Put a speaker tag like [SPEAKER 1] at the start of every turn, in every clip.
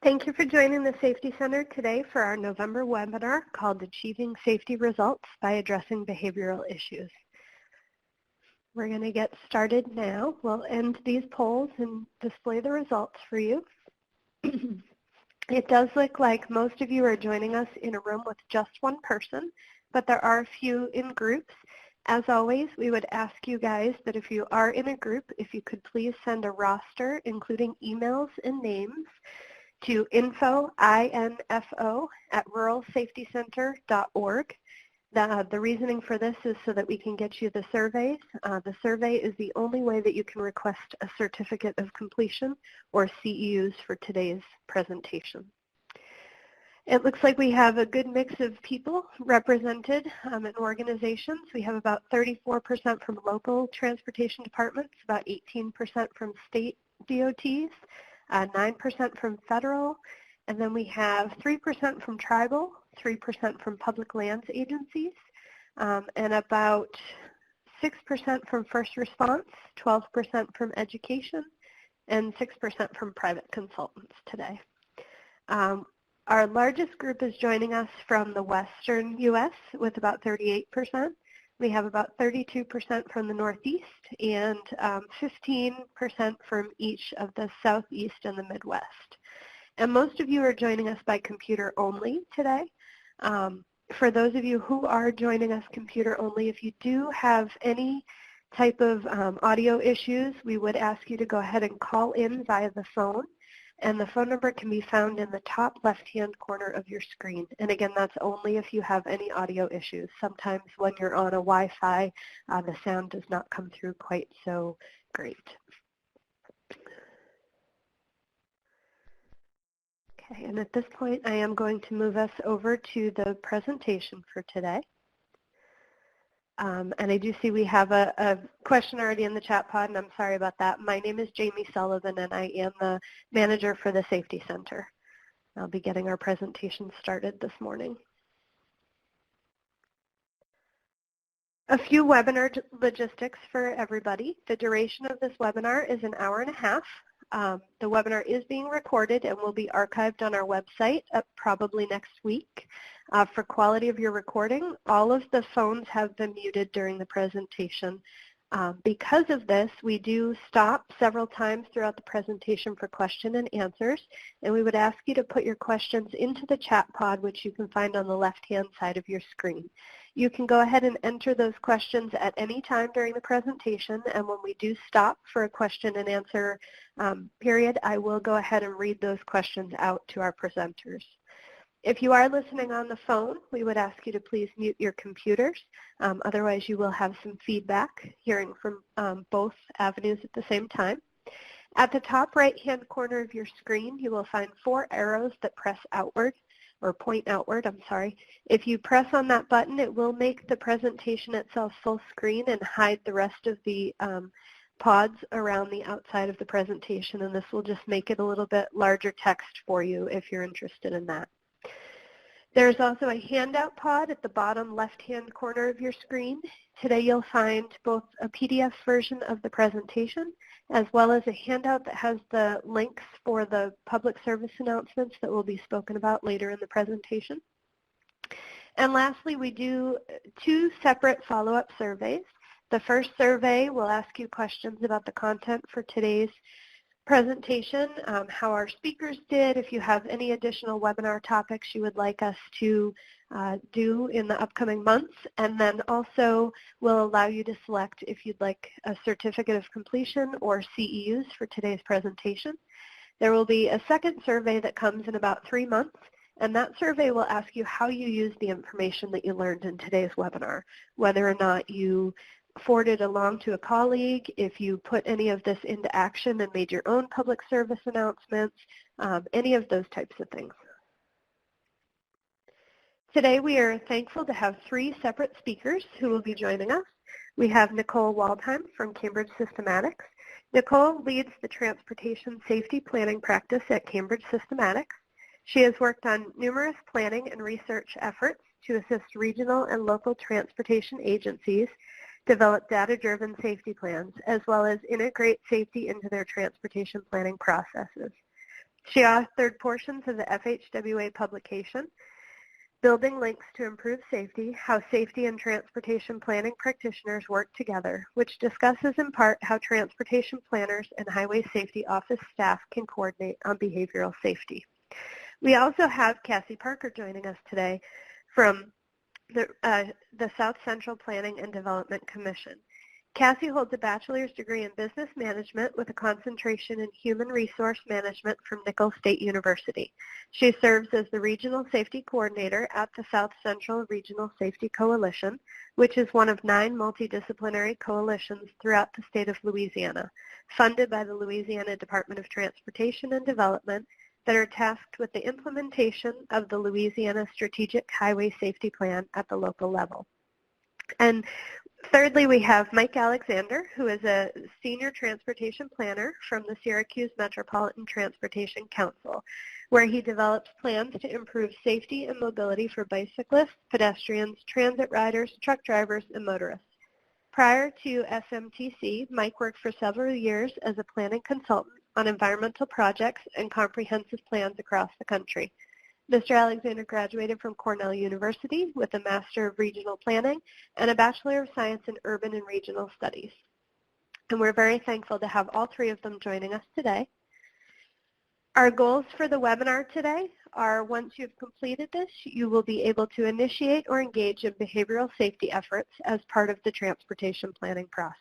[SPEAKER 1] Thank you for joining the Safety Center today for our November webinar called Achieving Safety Results by Addressing Behavioral Issues. We're going to get started now. We'll end these polls and display the results for you. It does look like most of you are joining us in a room with just one person, but there are a few in groups. As always, we would ask you guys that if you are in a group, if you could please send a roster, including emails and names, to info@ruralsafetycenter.org. The reasoning for this is so that we can get you the surveys. The survey is the only way that you can request a certificate of completion or CEUs for today's presentation. It looks like we have a good mix of people represented in organizations. We have about 34% from local transportation departments, about 18% from state DOTs, 9% from federal, and then we have 3% from tribal, 3% from public lands agencies, and about 6% from first response, 12% from education, and 6% from private consultants today. Our largest group is joining us from the western U.S. with about 38%. We have about 32% from the Northeast and 15% from each of the Southeast and the Midwest. And most of you are joining us by computer only today. For those of you who are joining us computer only, if you do have any type of audio issues, we would ask you to go ahead and call in via the phone. And the phone number can be found in the top left-hand corner of your screen. And again, that's only if you have any audio issues. Sometimes when you're on a Wi-Fi, the sound does not come through quite so great. Okay, and at this point, I am going to move us over to the presentation for today. And I do see we have a question already in the chat pod, and I'm sorry about that. My name is Jamie Sullivan, and I am the manager for the Safety Center. I'll be getting our presentation started this morning. A few webinar logistics for everybody. The duration of this webinar is an hour and a half. The webinar is being recorded and will be archived on our website probably next week. For quality of your recording, all of the phones have been muted during the presentation. Because of this, we do stop several times throughout the presentation for question and answers, and we would ask you to put your questions into the chat pod, which you can find on the left-hand side of your screen. You can go ahead and enter those questions at any time during the presentation, and when we do stop for a question and answer period, I will go ahead and read those questions out to our presenters. If you are listening on the phone, we would ask you to please mute your computers. Otherwise, you will have some feedback hearing from both avenues at the same time. At the top right-hand corner of your screen, you will find 4 arrows that press outward, or point outward, I'm sorry. If you press on that button, it will make the presentation itself full screen and hide the rest of the pods around the outside of the presentation, and this will just make it a little bit larger text for you if you're interested in that. There's also a handout pod at the bottom left-hand corner of your screen. Today you'll find both a PDF version of the presentation as well as a handout that has the links for the public service announcements that will be spoken about later in the presentation. And lastly, we do 2 separate follow-up surveys. The first survey will ask you questions about the content for today's presentation, how our speakers did, if you have any additional webinar topics you would like us to do in the upcoming months, and then also will allow you to select if you'd like a certificate of completion or CEUs for today's presentation. There will be a second survey that comes in about 3 months, and that survey will ask you how you use the information that you learned in today's webinar, whether or not you forwarded along to a colleague, if you put any of this into action and made your own public service announcements, any of those types of things. Today we are thankful to have 3 separate speakers who will be joining us. We have Nicole Waldheim from Cambridge Systematics. Nicole leads the Transportation Safety Planning practice at Cambridge Systematics. She has worked on numerous planning and research efforts to assist regional and local transportation agencies develop data-driven safety plans, as well as integrate safety into their transportation planning processes. She authored portions of the FHWA publication, Building Links to Improve Safety, How Safety and Transportation Planning Practitioners Work Together, which discusses in part how transportation planners and highway safety office staff can coordinate on behavioral safety. We also have Cassie Parker joining us today from the South Central Planning and Development Commission. Cassie holds a bachelor's degree in business management with a concentration in human resource management from Nicole State University. She serves as the regional safety coordinator at the South Central Regional Safety Coalition, which is one of 9 multidisciplinary coalitions throughout the state of Louisiana, funded by the Louisiana Department of Transportation and Development, that are tasked with the implementation of the Louisiana Strategic Highway Safety Plan at the local level. And thirdly, we have Mike Alexander, who is a senior transportation planner from the Syracuse Metropolitan Transportation Council, where he develops plans to improve safety and mobility for bicyclists, pedestrians, transit riders, truck drivers, and motorists. Prior to SMTC, Mike worked for several years as a planning consultant on environmental projects and comprehensive plans across the country. Mr. Alexander graduated from Cornell University with a Master of Regional Planning and a Bachelor of Science in Urban and Regional Studies. And we're very thankful to have all 3 of them joining us today. Our goals for the webinar today are, once you've completed this, you will be able to initiate or engage in behavioral safety efforts as part of the transportation planning process.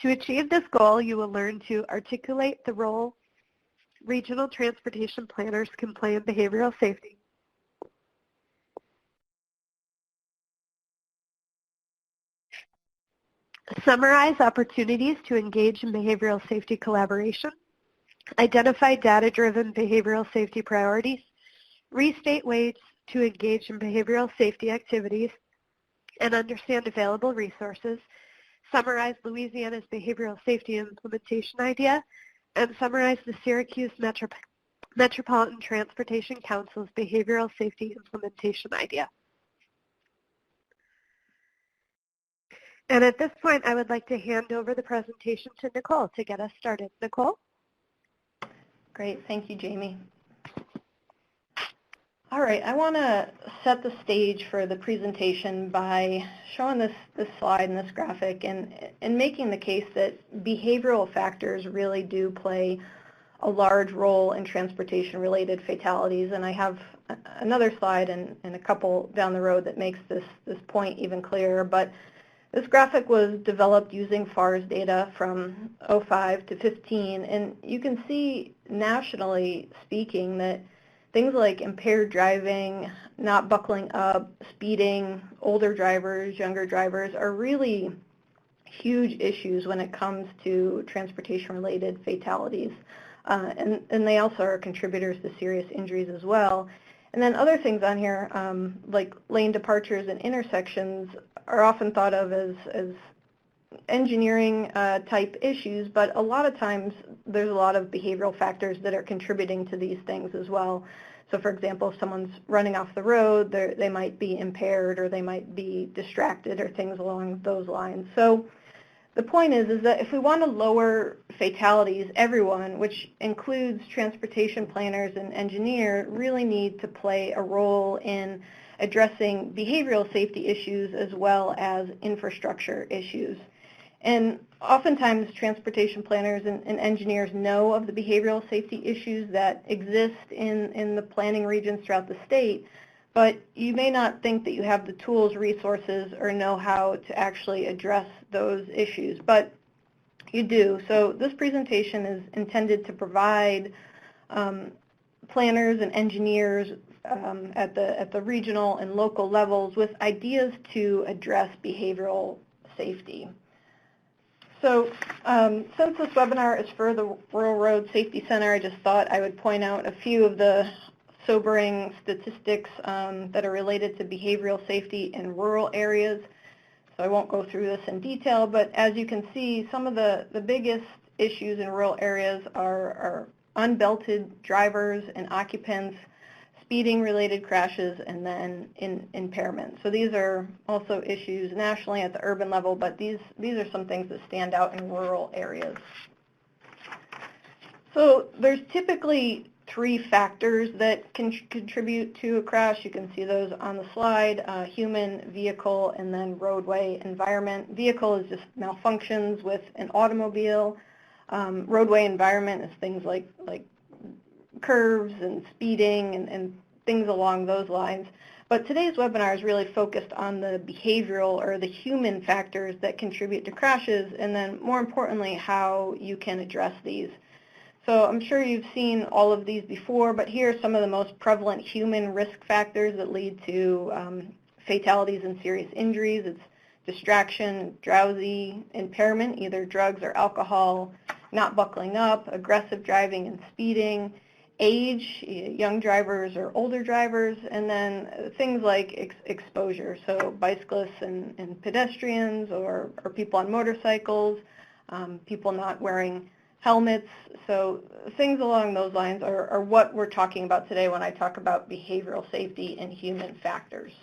[SPEAKER 1] To achieve this goal, you will learn to articulate the role regional transportation planners can play in behavioral safety, summarize opportunities to engage in behavioral safety collaboration, identify data-driven behavioral safety priorities, restate ways to engage in behavioral safety activities, and understand available resources, summarize Louisiana's behavioral safety implementation idea, and summarize the Syracuse Metropolitan Transportation Council's behavioral safety implementation idea. And at this point, I would like to hand over the presentation to Nicole to get us started. Nicole?
[SPEAKER 2] Great, thank you, Jamie. All right, I want to set the stage for the presentation by showing this slide and this graphic and making the case that behavioral factors really do play a large role in transportation-related fatalities. And I have another slide and a couple down the road that makes this point even clearer. But this graphic was developed using FARS data from 05 to 15, and you can see nationally speaking that things like impaired driving, not buckling up, speeding, older drivers, younger drivers are really huge issues when it comes to transportation-related fatalities. And they also are contributors to serious injuries as well. And then other things on here, like lane departures and intersections, are often thought of as engineering type issues, but a lot of times there's a lot of behavioral factors that are contributing to these things as well. So for example, if someone's running off the road, they might be impaired or they might be distracted or things along those lines. So the point is that if we want to lower fatalities, everyone, which includes transportation planners and engineers, really need to play a role in addressing behavioral safety issues as well as infrastructure issues. And oftentimes transportation planners and engineers know of the behavioral safety issues that exist in the planning regions throughout the state, but you may not think that you have the tools, resources, or know how to actually address those issues, but you do. So this presentation is intended to provide planners and engineers at the regional and local levels with ideas to address behavioral safety. So since this webinar is for the Rural Road Safety Center, I just thought I would point out a few of the sobering statistics that are related to behavioral safety in rural areas. So I won't go through this in detail, but as you can see, some of the biggest issues in rural areas are unbelted drivers and occupants, speeding-related crashes, and then impairment. So these are also issues nationally at the urban level, but these are some things that stand out in rural areas. So there's typically 3 factors that can contribute to a crash. You can see those on the slide: human, vehicle, and then roadway environment. Vehicle is just malfunctions with an automobile. Roadway environment is things like curves and speeding and things along those lines. But today's webinar is really focused on the behavioral or the human factors that contribute to crashes, and then more importantly, how you can address these. So I'm sure you've seen all of these before, but here are some of the most prevalent human risk factors that lead to fatalities and serious injuries. It's distraction, drowsy, impairment, either drugs or alcohol, not buckling up, aggressive driving and speeding, age, young drivers or older drivers, and then things like exposure, so bicyclists and pedestrians or people on motorcycles, people not wearing helmets. So things along those lines are what we're talking about today when I talk about behavioral safety and human factors.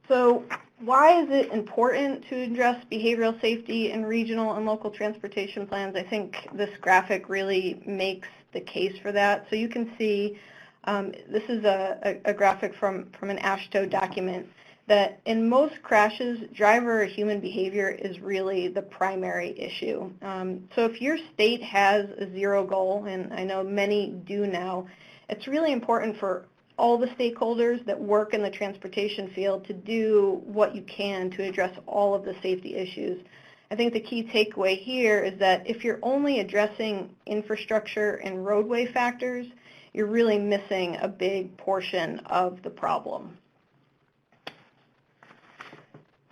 [SPEAKER 2] So why is it important to address behavioral safety in regional and local transportation plans? I think this graphic really makes the case for that. So you can see this is a graphic from an AASHTO document that in most crashes, driver or human behavior is really the primary issue. So if your state has a zero goal, and I know many do now, it's really important for all the stakeholders that work in the transportation field to do what you can to address all of the safety issues. I think the key takeaway here is that if you're only addressing infrastructure and roadway factors, you're really missing a big portion of the problem.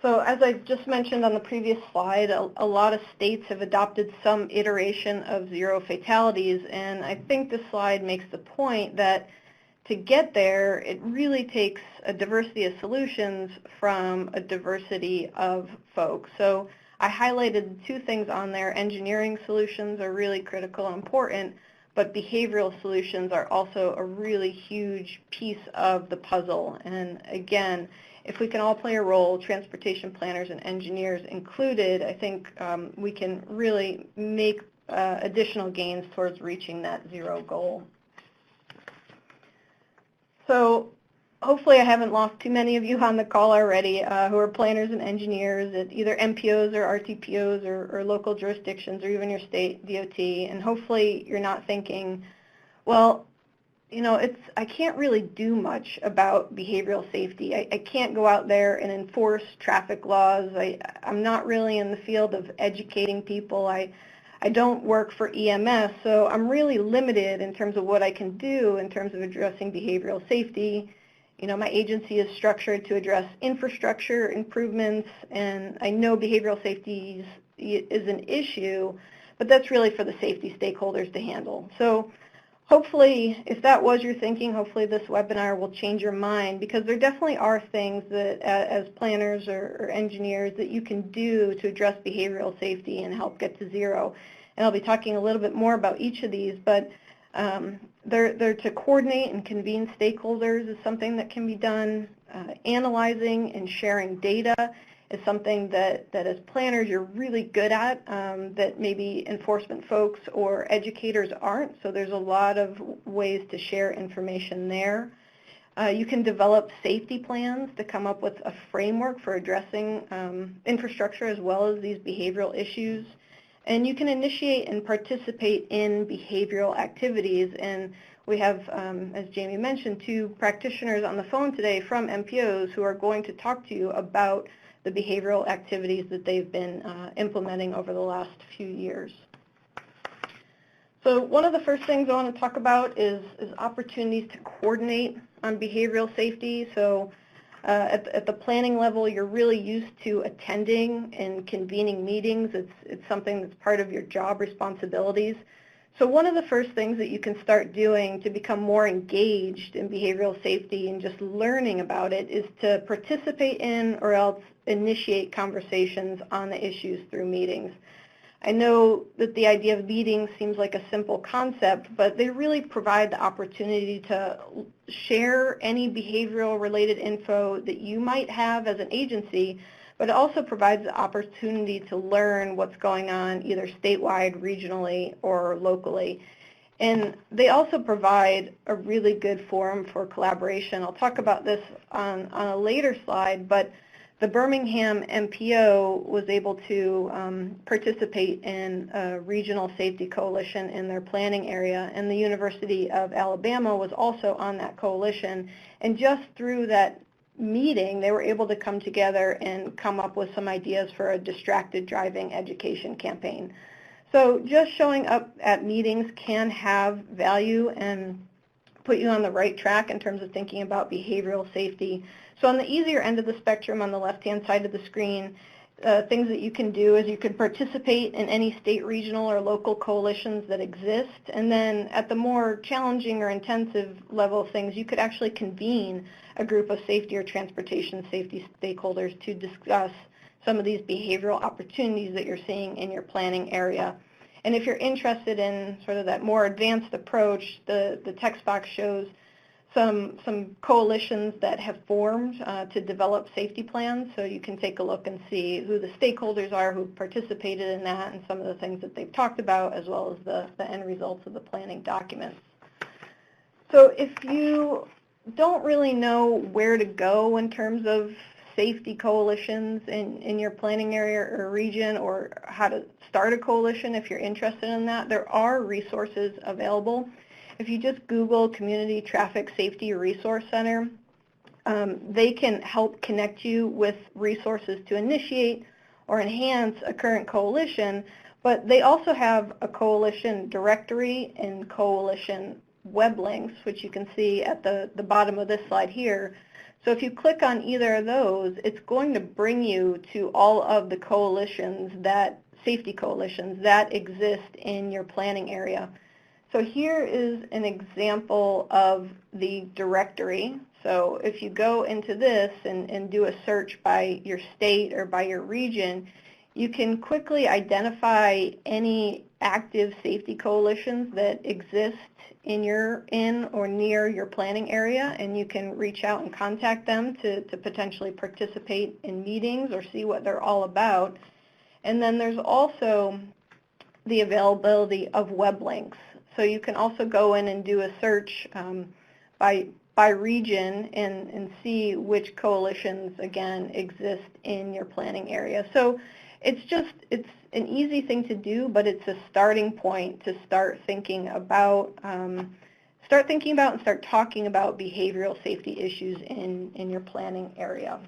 [SPEAKER 2] So as I just mentioned on the previous slide, a lot of states have adopted some iteration of zero fatalities, and I think this slide makes the point that to get there, it really takes a diversity of solutions from a diversity of folks. So I highlighted 2 things on there. Engineering solutions are really critical and important, but behavioral solutions are also a really huge piece of the puzzle. And again, if we can all play a role, transportation planners and engineers included, I think we can really make additional gains towards reaching that zero goal. So hopefully I haven't lost too many of you on the call already who are planners and engineers at either MPOs or RTPOs or local jurisdictions or even your state DOT. And hopefully you're not thinking, well, you know, I can't really do much about behavioral safety. I can't go out there and enforce traffic laws. I'm not really in the field of educating people. I don't work for EMS, so I'm really limited in terms of what I can do in terms of addressing behavioral safety. You know, my agency is structured to address infrastructure improvements, and I know behavioral safety is an issue, but that's really for the safety stakeholders to handle. So hopefully, if that was your thinking, hopefully this webinar will change your mind, because there definitely are things that as planners or engineers that you can do to address behavioral safety and help get to zero. And I'll be talking a little bit more about each of these, but they're to coordinate and convene stakeholders is something that can be done. Analyzing and sharing data is something that as planners you're really good at, that maybe enforcement folks or educators aren't. So there's a lot of ways to share information there. You can develop safety plans to come up with a framework for addressing infrastructure as well as these behavioral issues. And you can initiate and participate in behavioral activities. And we have, as Jamie mentioned, 2 practitioners on the phone today from MPOs who are going to talk to you about the behavioral activities that they've been implementing over the last few years. So one of the first things I want to talk about is opportunities to coordinate on behavioral safety. So at the planning level, you're really used to attending and convening meetings. It's something that's part of your job responsibilities. So one of the first things that you can start doing to become more engaged in behavioral safety and just learning about it is to participate in or else initiate conversations on the issues through meetings. I know that the idea of meetings seems like a simple concept, but they really provide the opportunity to share any behavioral related info that you might have as an agency, but it also provides the opportunity to learn what's going on either statewide, regionally, or locally. And they also provide a really good forum for collaboration. I'll talk about this on a later slide, but the Birmingham MPO was able to participate in a regional safety coalition in their planning area, and the University of Alabama was also on that coalition. And just through that meeting, they were able to come together and come up with some ideas for a distracted driving education campaign. So just showing up at meetings can have value and put you on the right track in terms of thinking about behavioral safety. So on the easier end of the spectrum, on the left-hand side of the screen, things that you can do is you can participate in any state, regional, or local coalitions that exist. And then at the more challenging or intensive level of things, you could actually convene a group of safety or transportation safety stakeholders to discuss some of these behavioral opportunities that you're seeing in your planning area. And if you're interested in sort of that more advanced approach, the text box shows some coalitions that have formed to develop safety plans, so you can take a look and see who the stakeholders are who participated in that and some of the things that they've talked about, as well as the end results of the planning documents. So if you don't really know where to go in terms of safety coalitions in your planning area or region, or how to start a coalition if you're interested in that, there are resources available. If you just Google Community Traffic Safety Resource Center, they can help connect you with resources to initiate or enhance a current coalition, but they also have a coalition directory and coalition web links, which you can see at the bottom of this slide here. So if you click on either of those, it's going to bring you to all of the coalitions safety coalitions that exist in your planning area. So here is an example of the directory. So if you go into this and do a search by your state or by your region, you can quickly identify any active safety coalitions that exist in or near your planning area, and you can reach out and contact them to potentially participate in meetings or see what they're all about. And then there's also the availability of web links. So you can also go in and do a search by region and see which coalitions, again, exist in your planning area. So it's an easy thing to do, but it's a starting point to start thinking about and start talking about behavioral safety issues in your planning area.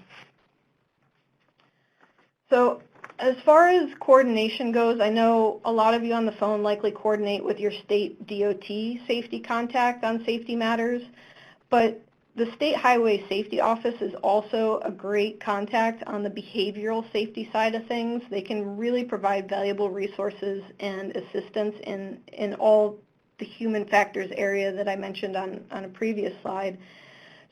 [SPEAKER 2] So as far as coordination goes, I know a lot of you on the phone likely coordinate with your state DOT safety contact on safety matters, but the State Highway Safety Office is also a great contact on the behavioral safety side of things. They can really provide valuable resources and assistance in all the human factors area that I mentioned on a previous slide.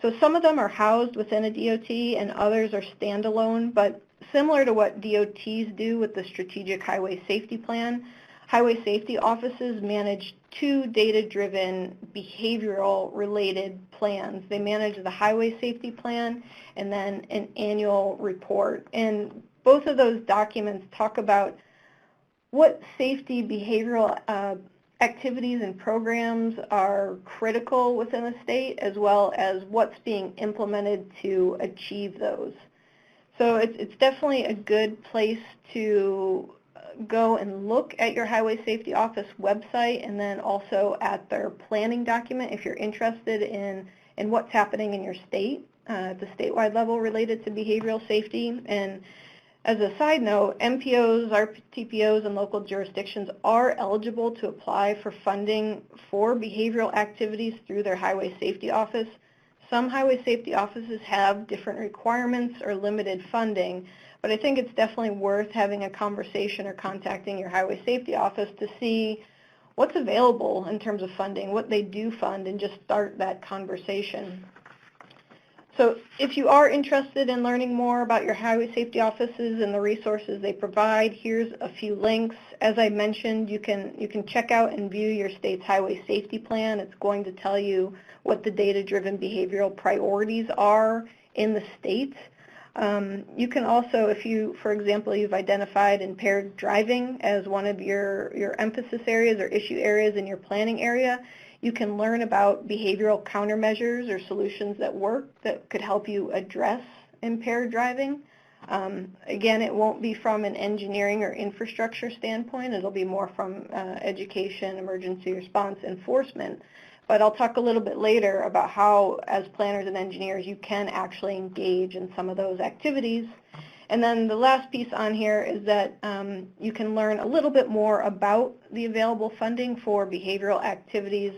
[SPEAKER 2] So some of them are housed within a DOT and others are standalone, but similar to what DOTs do with the Strategic Highway Safety Plan, highway safety offices manage two data-driven behavioral-related plans. They manage the Highway Safety Plan and then an annual report. And both of those documents talk about what safety behavioral activities and programs are critical within the state, as well as what's being implemented to achieve those. So it's definitely a good place to go and look at your Highway Safety Office website, and then also at their planning document if you're interested in what's happening in your state at the statewide level related to behavioral safety. And as a side note, MPOs, RTPOs, and local jurisdictions are eligible to apply for funding for behavioral activities through their Highway Safety Office. Some highway safety offices have different requirements or limited funding, but I think it's definitely worth having a conversation or contacting your highway safety office to see what's available in terms of funding, what they do fund, and just start that conversation. So if you are interested in learning more about your highway safety offices and the resources they provide, here's a few links. As I mentioned, you can check out and view your state's highway safety plan. It's going to tell you what the data-driven behavioral priorities are in the state. You can also, if you, for example, you've identified impaired driving as one of your emphasis areas or issue areas in your planning area, you can learn about behavioral countermeasures or solutions that work that could help you address impaired driving. Again, it won't be from an engineering or infrastructure standpoint. It'll be more from education, emergency response, enforcement. But I'll talk a little bit later about how, as planners and engineers, you can actually engage in some of those activities. And then the last piece on here is that you can learn a little bit more about the available funding for behavioral activities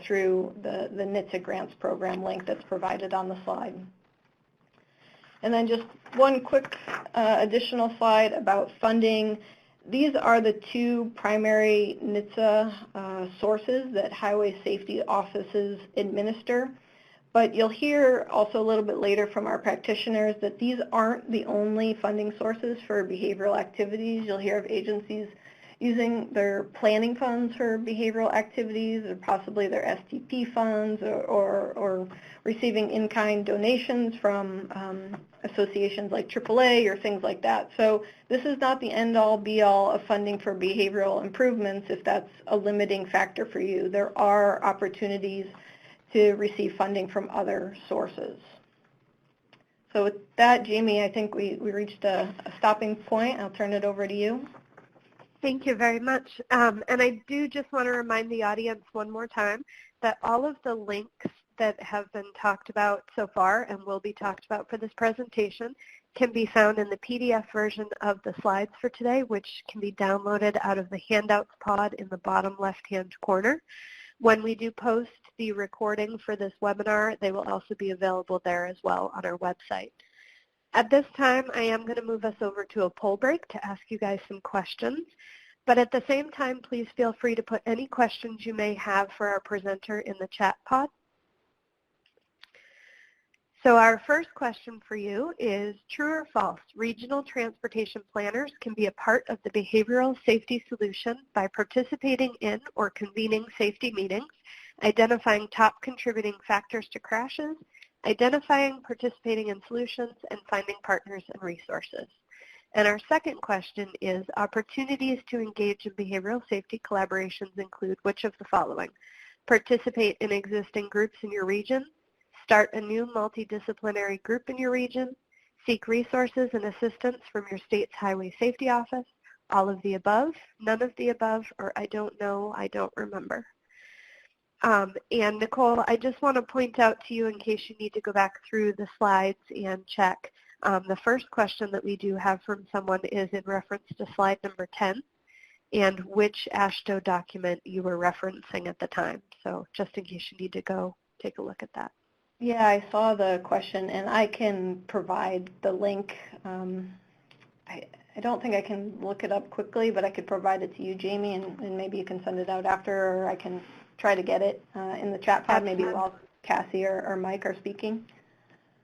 [SPEAKER 2] through the NHTSA Grants Program link that's provided on the slide. And then just one quick additional slide about funding. These are the two primary NHTSA sources that highway safety offices administer. But you'll hear also a little bit later from our practitioners that these aren't the only funding sources for behavioral activities. You'll hear of agencies using their planning funds for behavioral activities or possibly their STP funds or receiving in-kind donations from associations like AAA or things like that. So this is not the end-all, be-all of funding for behavioral improvements if that's a limiting factor for you. There are opportunities to receive funding from other sources. So with that, Jamie, I think we reached a stopping point. I'll turn it over to you.
[SPEAKER 1] Thank you very much. And I do just want to remind the audience one more time that all of the links that have been talked about so far and will be talked about for this presentation can be found in the PDF version of the slides for today, which can be downloaded out of the handouts pod in the bottom left-hand corner. When we do post the recording for this webinar, they will also be available there as well on our website. At this time, I am going to move us over to a poll break to ask you guys some questions. But at the same time, please feel free to put any questions you may have for our presenter in the chat pod. So our first question for you is, true or false, regional transportation planners can be a part of the behavioral safety solution by participating in or convening safety meetings, identifying top contributing factors to crashes, identifying, participating in solutions, and finding partners and resources. And our second question is, opportunities to engage in behavioral safety collaborations include which of the following? Participate in existing groups in your region, start a new multidisciplinary group in your region, seek resources and assistance from your state's highway safety office, all of the above, none of the above, or I don't know, I don't remember. And Nicole, I just want to point out to you in case you need to go back through the slides and check. The first question that we do have from someone is in reference to slide number 10 and which AASHTO document you were referencing at the time. So just in case you need to go take a look at that.
[SPEAKER 2] Yeah, I saw the question, and I can provide the link. I don't think I can look it up quickly, but I could provide it to you, Jamie, and maybe you can send it out after, or I can try to get it in the chat pod, maybe while Cassie or Mike are speaking.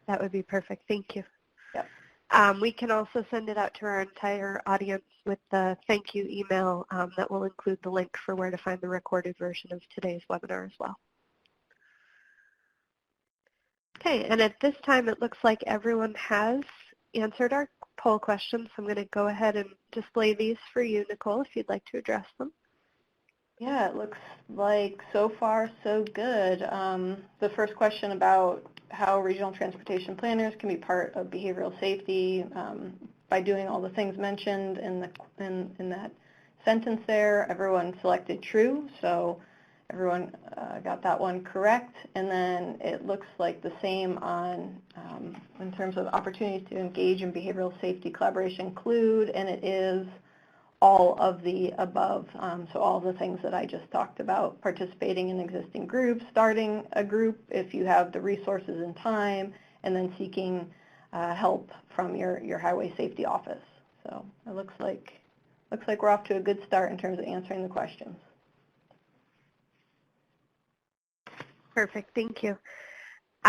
[SPEAKER 1] That would be perfect. Thank you.
[SPEAKER 2] Yep.
[SPEAKER 1] We can also send it out to our entire audience with the thank you email that will include the link for where to find the recorded version of today's webinar as well. Okay, and at this time it looks like everyone has answered our poll questions, so I'm going to go ahead and display these for you, Nicole, if you'd like to address them.
[SPEAKER 2] Yeah, it looks like so far so good. The first question about how regional transportation planners can be part of behavioral safety by doing all the things mentioned in that sentence there, everyone selected true, so everyone got that one correct. And then it looks like the same on in terms of opportunities to engage in behavioral safety collaboration include, and it is all of the above. So all the things that I just talked about, participating in existing groups, starting a group if you have the resources and time, and then seeking help from your highway safety office. So it looks like we're off to a good start in terms of answering the questions.
[SPEAKER 1] Perfect, thank you.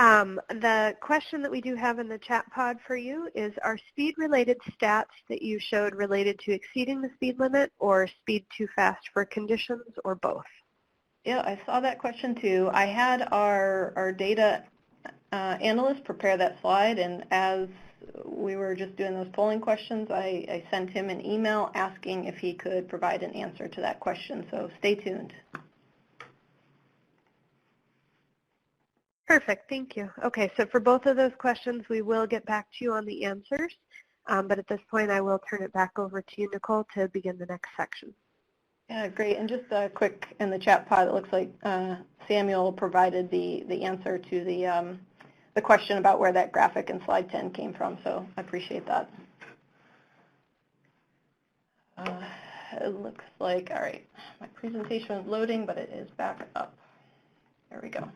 [SPEAKER 1] The question that we do have in the chat pod for you is, are speed-related stats that you showed related to exceeding the speed limit or speed too fast for conditions, or both?
[SPEAKER 2] Yeah, I saw that question too. I had our data analyst prepare that slide, and as we were just doing those polling questions, I sent him an email asking if he could provide an answer to that question, so stay tuned.
[SPEAKER 1] Perfect, thank you. Okay, so for both of those questions, we will get back to you on the answers, but at this point, I will turn it back over to you, Nicole, to begin the next section.
[SPEAKER 2] Yeah, great. And just a quick in the chat pod, it looks like Samuel provided the answer to the question about where that graphic in slide 10 came from, so I appreciate that. It looks like, all right, my presentation is loading, but it is back up. There we go.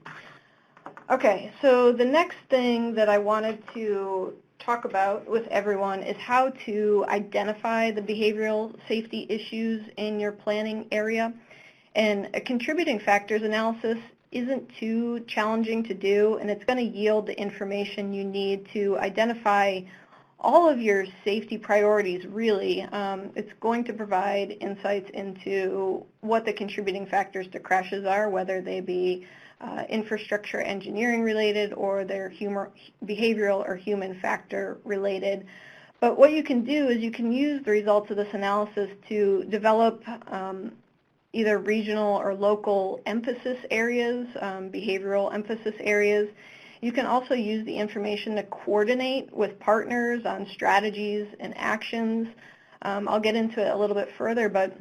[SPEAKER 2] Okay, so the next thing that I wanted to talk about with everyone is how to identify the behavioral safety issues in your planning area. And a contributing factors analysis isn't too challenging to do, and it's going to yield the information you need to identify all of your safety priorities, really. It's going to provide insights into what the contributing factors to crashes are, whether they be infrastructure engineering related or they're behavioral or human factor related. But what you can do is you can use the results of this analysis to develop either regional or local emphasis areas, behavioral emphasis areas. You can also use the information to coordinate with partners on strategies and actions. I'll get into it a little bit further, but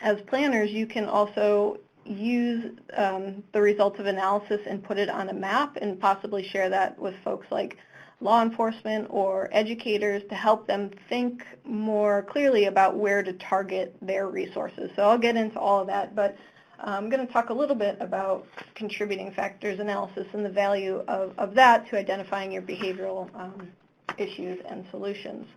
[SPEAKER 2] as planners, you can also use the results of analysis and put it on a map and possibly share that with folks like law enforcement or educators to help them think more clearly about where to target their resources. So I'll get into all of that, but I'm going to talk a little bit about contributing factors analysis and the value of that to identifying your behavioral issues and solutions.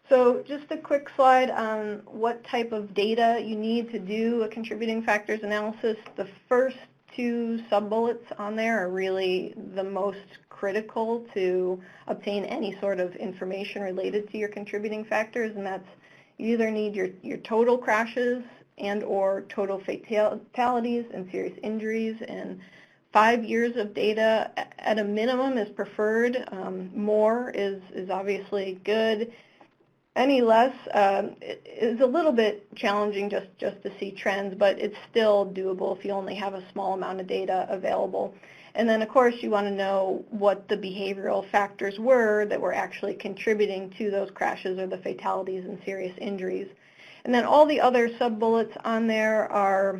[SPEAKER 2] So just a quick slide on what type of data you need to do a contributing factors analysis. The first two sub-bullets on there are really the most critical to obtain any sort of information related to your contributing factors, and that's you either need your total crashes and or total fatalities and serious injuries, and 5 years of data at a minimum is preferred. More is obviously good. Any less is a little bit challenging just to see trends, but it's still doable if you only have a small amount of data available. And then, of course, you want to know what the behavioral factors were that were actually contributing to those crashes or the fatalities and serious injuries. And then all the other sub-bullets on there are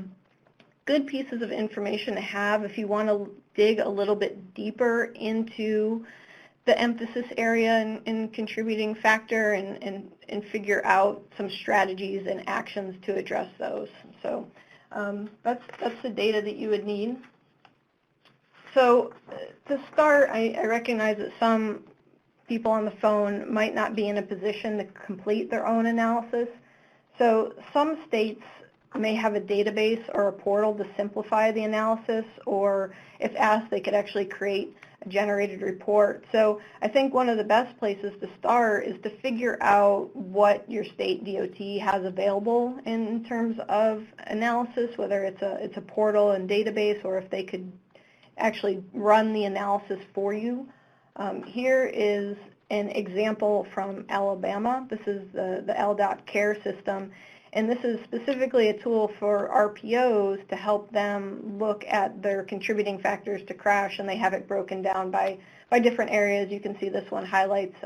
[SPEAKER 2] good pieces of information to have if you want to dig a little bit deeper into the emphasis area and contributing factor and figure out some strategies and actions to address those. So that's the data that you would need. So to start, I recognize that some people on the phone might not be in a position to complete their own analysis. So some states may have a database or a portal to simplify the analysis, or if asked, they could actually create a generated report. So I think one of the best places to start is to figure out what your state DOT has available in terms of analysis, whether it's a portal and database, or if they could actually run the analysis for you. Here is an example from Alabama. This is the LDOT CARE system. And this is specifically a tool for RPOs to help them look at their contributing factors to crash, and they have it broken down by different areas. You can see this one highlights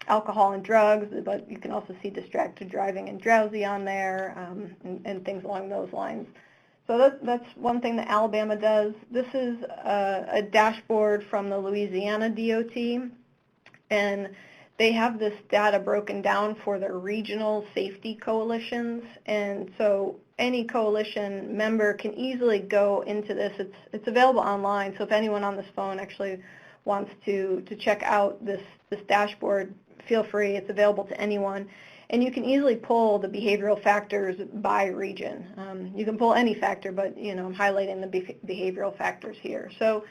[SPEAKER 2] alcohol and drugs, but you can also see distracted driving and drowsy on there, and things along those lines. So that's one thing that Alabama does. This is a dashboard from the Louisiana DOT, and they have this data broken down for their regional safety coalitions, and so any coalition member can easily go into this. It's available online, so if anyone on this phone actually wants to check out this dashboard, feel free. It's available to anyone, and you can easily pull the behavioral factors by region. You can pull any factor, but I'm highlighting the behavioral factors here. So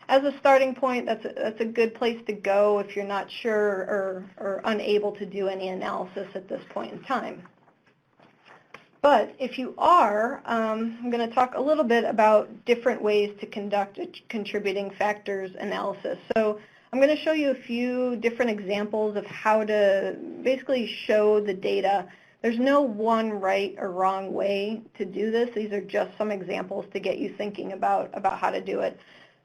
[SPEAKER 2] as a starting point, that's a good place to go if you're not sure or unable to do any analysis at this point in time. But if you are, I'm going to talk a little bit about different ways to conduct a contributing factors analysis. So I'm going to show you a few different examples of how to basically show the data. There's no one right or wrong way to do this. These are just some examples to get you thinking about how to do it.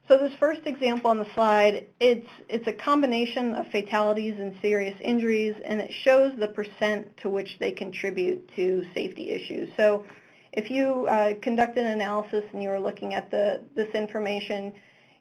[SPEAKER 2] So this first example on the slide, it's a combination of fatalities and serious injuries, and it shows the percent to which they contribute to safety issues. So if you conduct an analysis and you were looking at this information,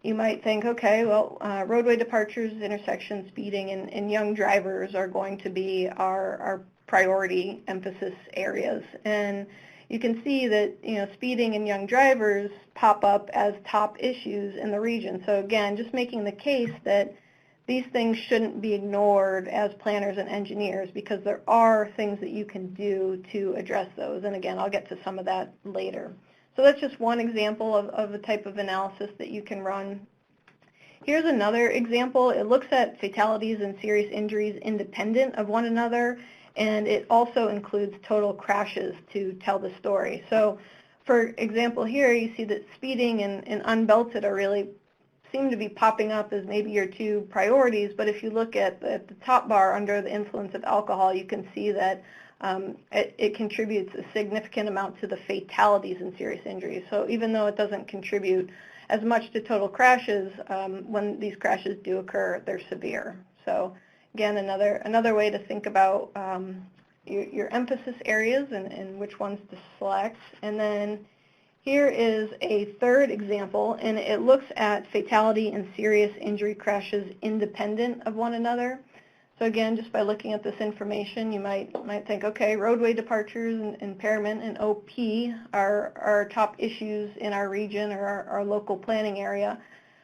[SPEAKER 2] you might think, okay, well, roadway departures, intersections, speeding, and young drivers are going to be our priority emphasis areas. And you can see that, speeding and young drivers pop up as top issues in the region. So again, just making the case that these things shouldn't be ignored as planners and engineers, because there are things that you can do to address those. And again, I'll get to some of that later. So that's just one example of a type of analysis that you can run. Here's another example. It looks at fatalities and serious injuries independent of one another, and it also includes total crashes to tell the story. So for example here, you see that speeding and unbelted are really seem to be popping up as maybe your two priorities, but if you look at the top bar under the influence of alcohol, you can see that it contributes a significant amount to the fatalities and serious injuries. So even though it doesn't contribute as much to total crashes, when these crashes do occur, they're severe. So again, another way to think about your emphasis areas and which ones to select. And then here is a third example, and it looks at fatality and serious injury crashes independent of one another. So again, just by looking at this information, you might think, okay, roadway departures and impairment and OP are top issues in our region or our local planning area.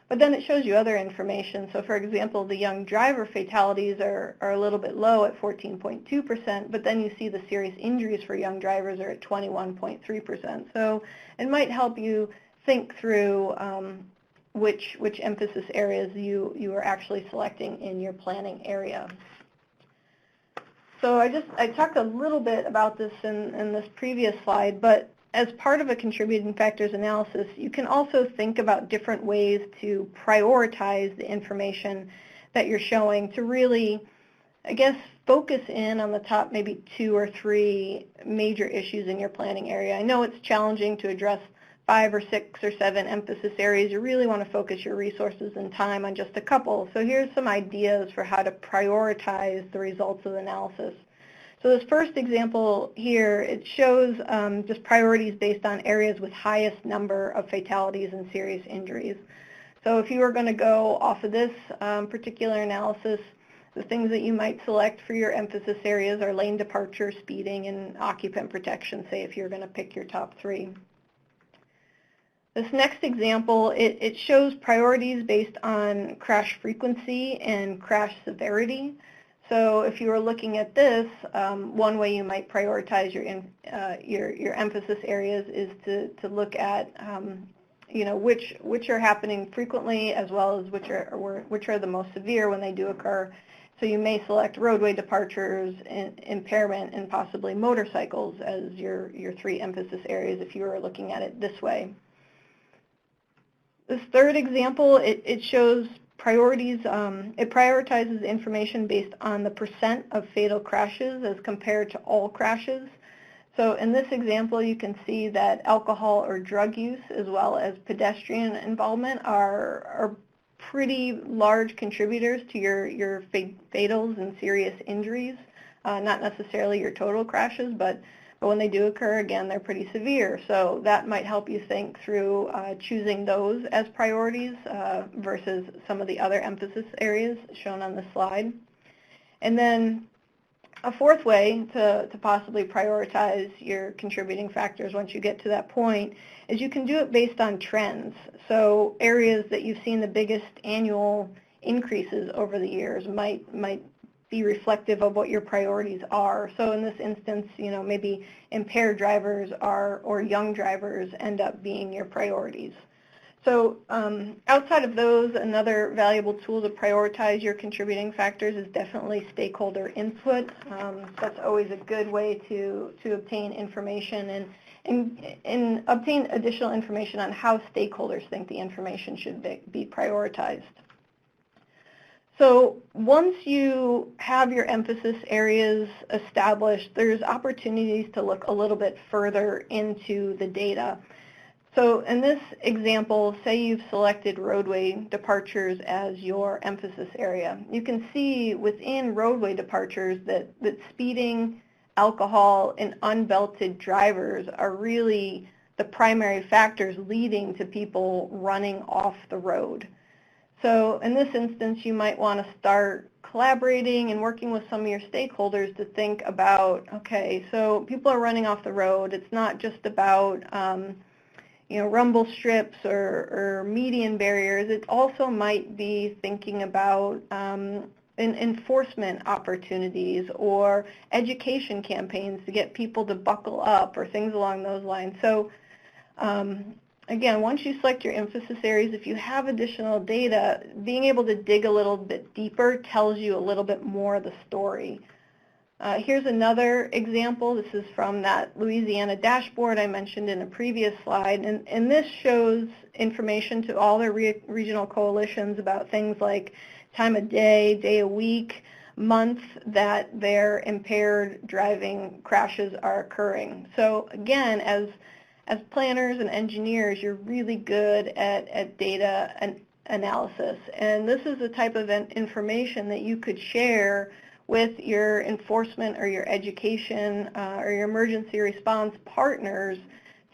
[SPEAKER 2] But then it shows you other information. So for example, the young driver fatalities are a little bit low at 14.2%, but then you see the serious injuries for young drivers are at 21.3%. So it might help you think through which emphasis areas you are actually selecting in your planning area. So I talked a little bit about this in this previous slide, but as part of a contributing factors analysis, you can also think about different ways to prioritize the information that you're showing to really, I guess, focus in on the top maybe 2 or 3 major issues in your planning area. I know it's challenging to address 5 or 6 or 7 emphasis areas. You really want to focus your resources and time on just a couple. So here's some ideas for how to prioritize the results of the analysis. So this first example here, it shows just priorities based on areas with highest number of fatalities and serious injuries. So if you were going to go off of this particular analysis, the things that you might select for your emphasis areas are lane departure, speeding, and occupant protection, say if you're going to pick your top 3. This next example, it shows priorities based on crash frequency and crash severity. So if you were looking at this, one way you might prioritize your emphasis areas is to look at which are happening frequently, as well as which are the most severe when they do occur. So you may select roadway departures, impairment, and possibly motorcycles as your 3 emphasis areas if you were looking at it this way. This third example, it shows priorities. It prioritizes information based on the percent of fatal crashes as compared to all crashes. So in this example, you can see that alcohol or drug use as well as pedestrian involvement are pretty large contributors to your fatals and serious injuries. Not necessarily your total crashes, but when they do occur, again, they're pretty severe. So that might help you think through choosing those as priorities versus some of the other emphasis areas shown on the slide. And then a fourth way to possibly prioritize your contributing factors once you get to that point is you can do it based on trends. So areas that you've seen the biggest annual increases over the years might be reflective of what your priorities are. So in this instance, maybe impaired drivers or young drivers end up being your priorities. So outside of those, another valuable tool to prioritize your contributing factors is definitely stakeholder input. That's always a good way to obtain information and obtain additional information on how stakeholders think the information should be prioritized. So once you have your emphasis areas established, there's opportunities to look a little bit further into the data. So in this example, say you've selected roadway departures as your emphasis area. You can see within roadway departures that speeding, alcohol, and unbelted drivers are really the primary factors leading to people running off the road. So in this instance, you might want to start collaborating and working with some of your stakeholders to think about, okay, so people are running off the road. It's not just about rumble strips or median barriers. It also might be thinking about enforcement opportunities or education campaigns to get people to buckle up or things along those lines. So again, once you select your emphasis areas, if you have additional data, being able to dig a little bit deeper tells you a little bit more of the story. Here's another example. This is from that Louisiana dashboard I mentioned in a previous slide, and this shows information to all their regional coalitions about things like time of day, day of week, month that their impaired driving crashes are occurring. So again, as planners and engineers, you're really good at data analysis, and this is the type of information that you could share with your enforcement or your education or your emergency response partners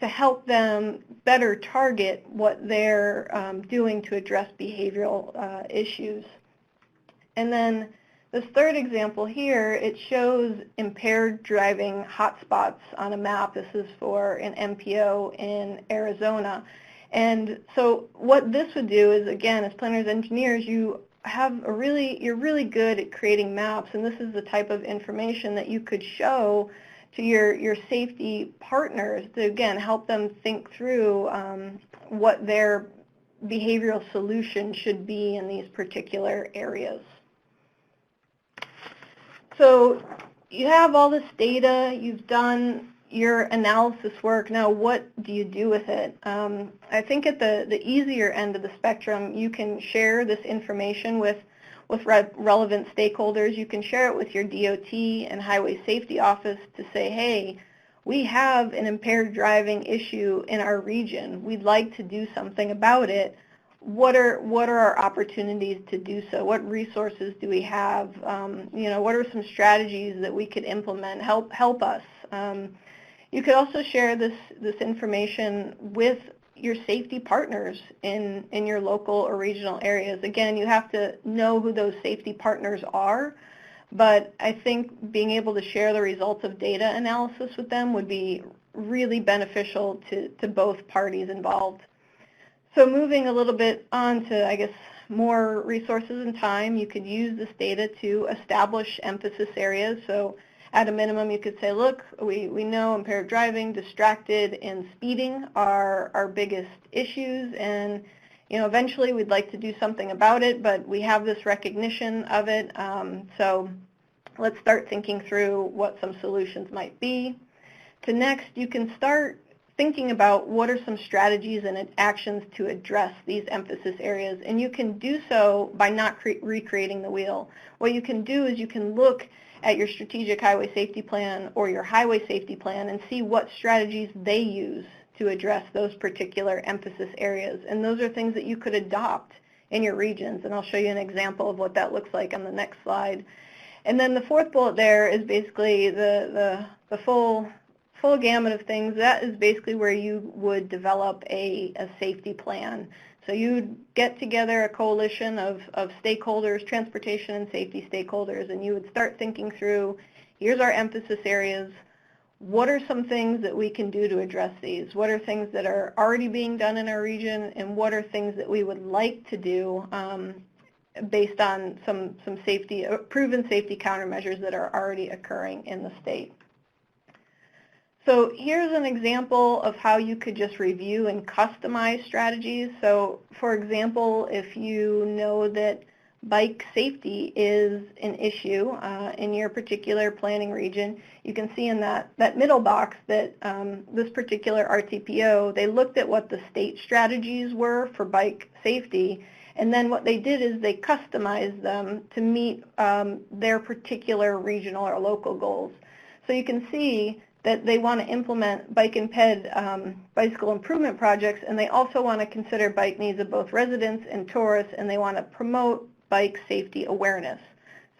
[SPEAKER 2] to help them better target what they're doing to address behavioral issues. And then this third example here, it shows impaired driving hotspots on a map. This is for an MPO in Arizona. And so what this would do is, again, as planners, engineers, you're really good at creating maps, and this is the type of information that you could show to your safety partners to, again, help them think through what their behavioral solution should be in these particular areas. So you have all this data, you've done your analysis work. Now what do you do with it? I think at the easier end of the spectrum, you can share this information with relevant stakeholders. You can share it with your DOT and Highway Safety Office to say, hey, we have an impaired driving issue in our region. We'd like to do something about it. What are our opportunities to do so? What resources do we have? What are some strategies that we could implement? Help us. You could also share this information with your safety partners in your local or regional areas. Again, you have to know who those safety partners are, but I think being able to share the results of data analysis with them would be really beneficial to both parties involved. So moving a little bit on to, I guess, more resources and time, you could use this data to establish emphasis areas. So at a minimum, you could say, look, we know impaired driving, distracted, and speeding are our biggest issues, and eventually we'd like to do something about it, but we have this recognition of it, so let's start thinking through what some solutions might be. To next, you can start thinking about what are some strategies and actions to address these emphasis areas, and you can do so by not recreating the wheel. What you can do is you can look at your strategic highway safety plan or your highway safety plan and see what strategies they use to address those particular emphasis areas. And those are things that you could adopt in your regions, and I'll show you an example of what that looks like on the next slide. And then the fourth bullet there is basically the full gamut of things. That is basically where you would develop a safety plan. So you'd get together a coalition of stakeholders, transportation and safety stakeholders, and you would start thinking through, here's our emphasis areas. What are some things that we can do to address these? What are things that are already being done in our region, and what are things that we would like to do based on some proven safety countermeasures that are already occurring in the state? So here's an example of how you could just review and customize strategies. So for example, if you know that bike safety is an issue in your particular planning region, you can see in that middle box that this particular RTPO, they looked at what the state strategies were for bike safety, and then what they did is they customized them to meet their particular regional or local goals. So you can see that they want to implement bike and ped bicycle improvement projects, and they also want to consider bike needs of both residents and tourists, and they want to promote bike safety awareness.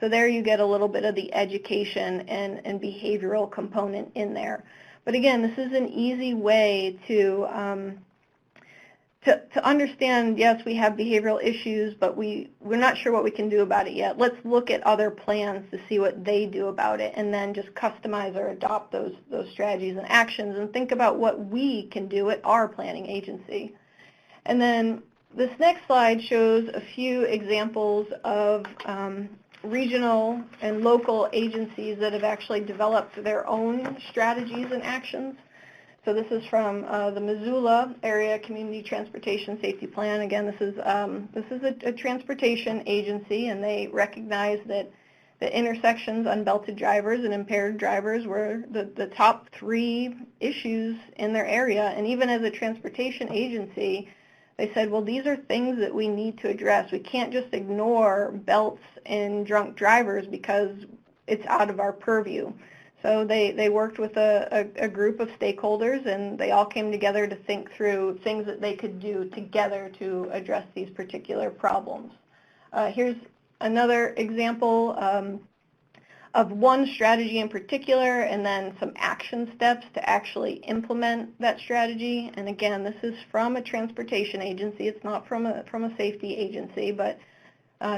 [SPEAKER 2] So there you get a little bit of the education and behavioral component in there. But again, this is an easy way to understand, yes, we have behavioral issues, but we're not sure what we can do about it yet. Let's look at other plans to see what they do about it, and then just customize or adopt those strategies and actions, and think about what we can do at our planning agency. And then this next slide shows a few examples of regional and local agencies that have actually developed their own strategies and actions. So this is from the Missoula Area Community Transportation Safety Plan. Again, this is a transportation agency, and they recognize that the intersections, unbelted drivers, and impaired drivers were the top 3 issues in their area. And even as a transportation agency, they said, well, these are things that we need to address. We can't just ignore belts and drunk drivers because it's out of our purview. So they worked with a group of stakeholders, and they all came together to think through things that they could do together to address these particular problems. Here's another example of one strategy in particular, and then some action steps to actually implement that strategy. And again, this is from a transportation agency. It's not from a safety agency, but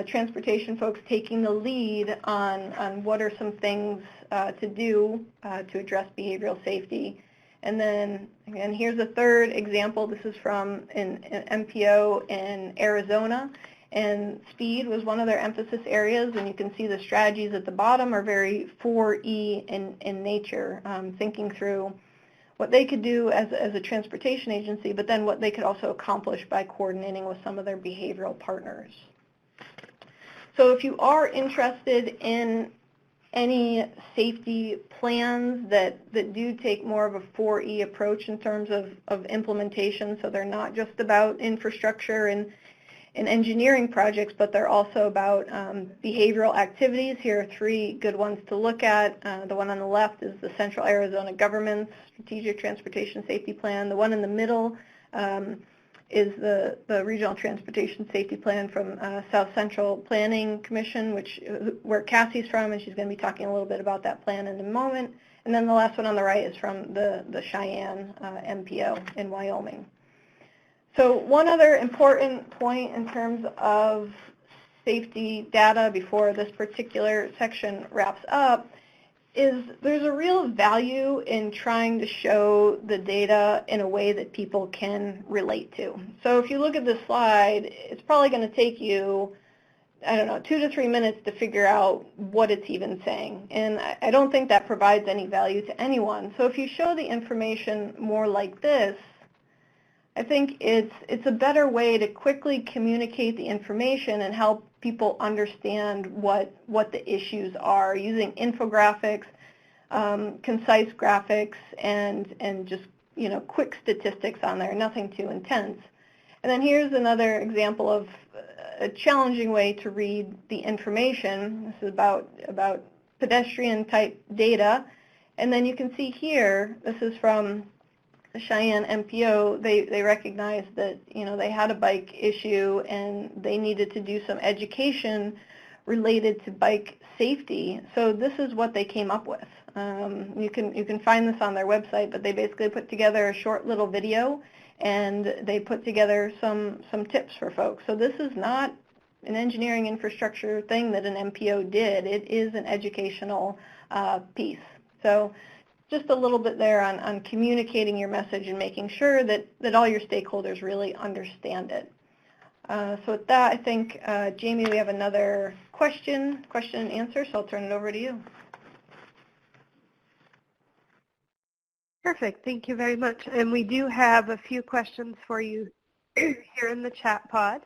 [SPEAKER 2] transportation folks taking the lead on what are some things to do to address behavioral safety. And then, again, here's a third example. This is from an MPO in Arizona, and speed was one of their emphasis areas, and you can see the strategies at the bottom are very 4E in nature, thinking through what they could do as a transportation agency, but then what they could also accomplish by coordinating with some of their behavioral partners. So if you are interested in any safety plans that do take more of a 4E approach in terms of implementation, so they're not just about infrastructure and engineering projects, but they're also about behavioral activities. Here are 3 good ones to look at. The one on the left is the Central Arizona Government's Strategic Transportation Safety Plan. The one in the middle is the Regional Transportation Safety Plan from South Central Planning Commission, where Cassie's from, and she's going to be talking a little bit about that plan in a moment. And then the last one on the right is from the Cheyenne MPO in Wyoming. So one other important point in terms of safety data before this particular section wraps up is there's a real value in trying to show the data in a way that people can relate to. So if you look at this slide, it's probably going to take you, I don't know, 2 to 3 minutes to figure out what it's even saying. And I don't think that provides any value to anyone. So if you show the information more like this, I think it's a better way to quickly communicate the information and help people understand what the issues are, using infographics, concise graphics, and just quick statistics on there, nothing too intense. And then here's another example of a challenging way to read the information. This is about pedestrian type data, and then you can see here, this is from the Cheyenne MPO. They recognized that they had a bike issue and they needed to do some education related to bike safety. So this is what they came up with. You can find this on their website, but they basically put together a short little video and they put together some tips for folks. So this is not an engineering infrastructure thing that an MPO did. It is an educational piece. So just a little bit there on communicating your message and making sure that all your stakeholders really understand it. So with that, I think, Jamie, we have another question and answer, so I'll turn it over to you.
[SPEAKER 1] Perfect. Thank you very much. And we do have a few questions for you here in the chat pod,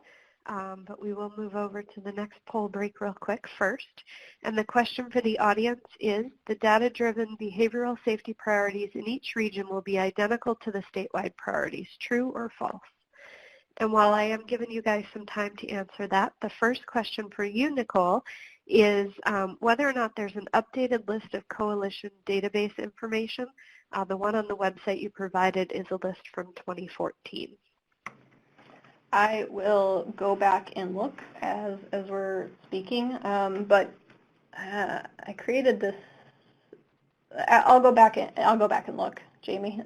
[SPEAKER 1] but we will move over to the next poll break real quick first. And the question for the audience is, the data-driven behavioral safety priorities in each region will be identical to the statewide priorities, true or false? And while I am giving you guys some time to answer that, the first question for you, Nicole, is whether or not there's an updated list of coalition database information. The one on the website you provided is a list from 2014.
[SPEAKER 2] I will go back and look as we're speaking, but I created this. I'll go back and look, Jamie.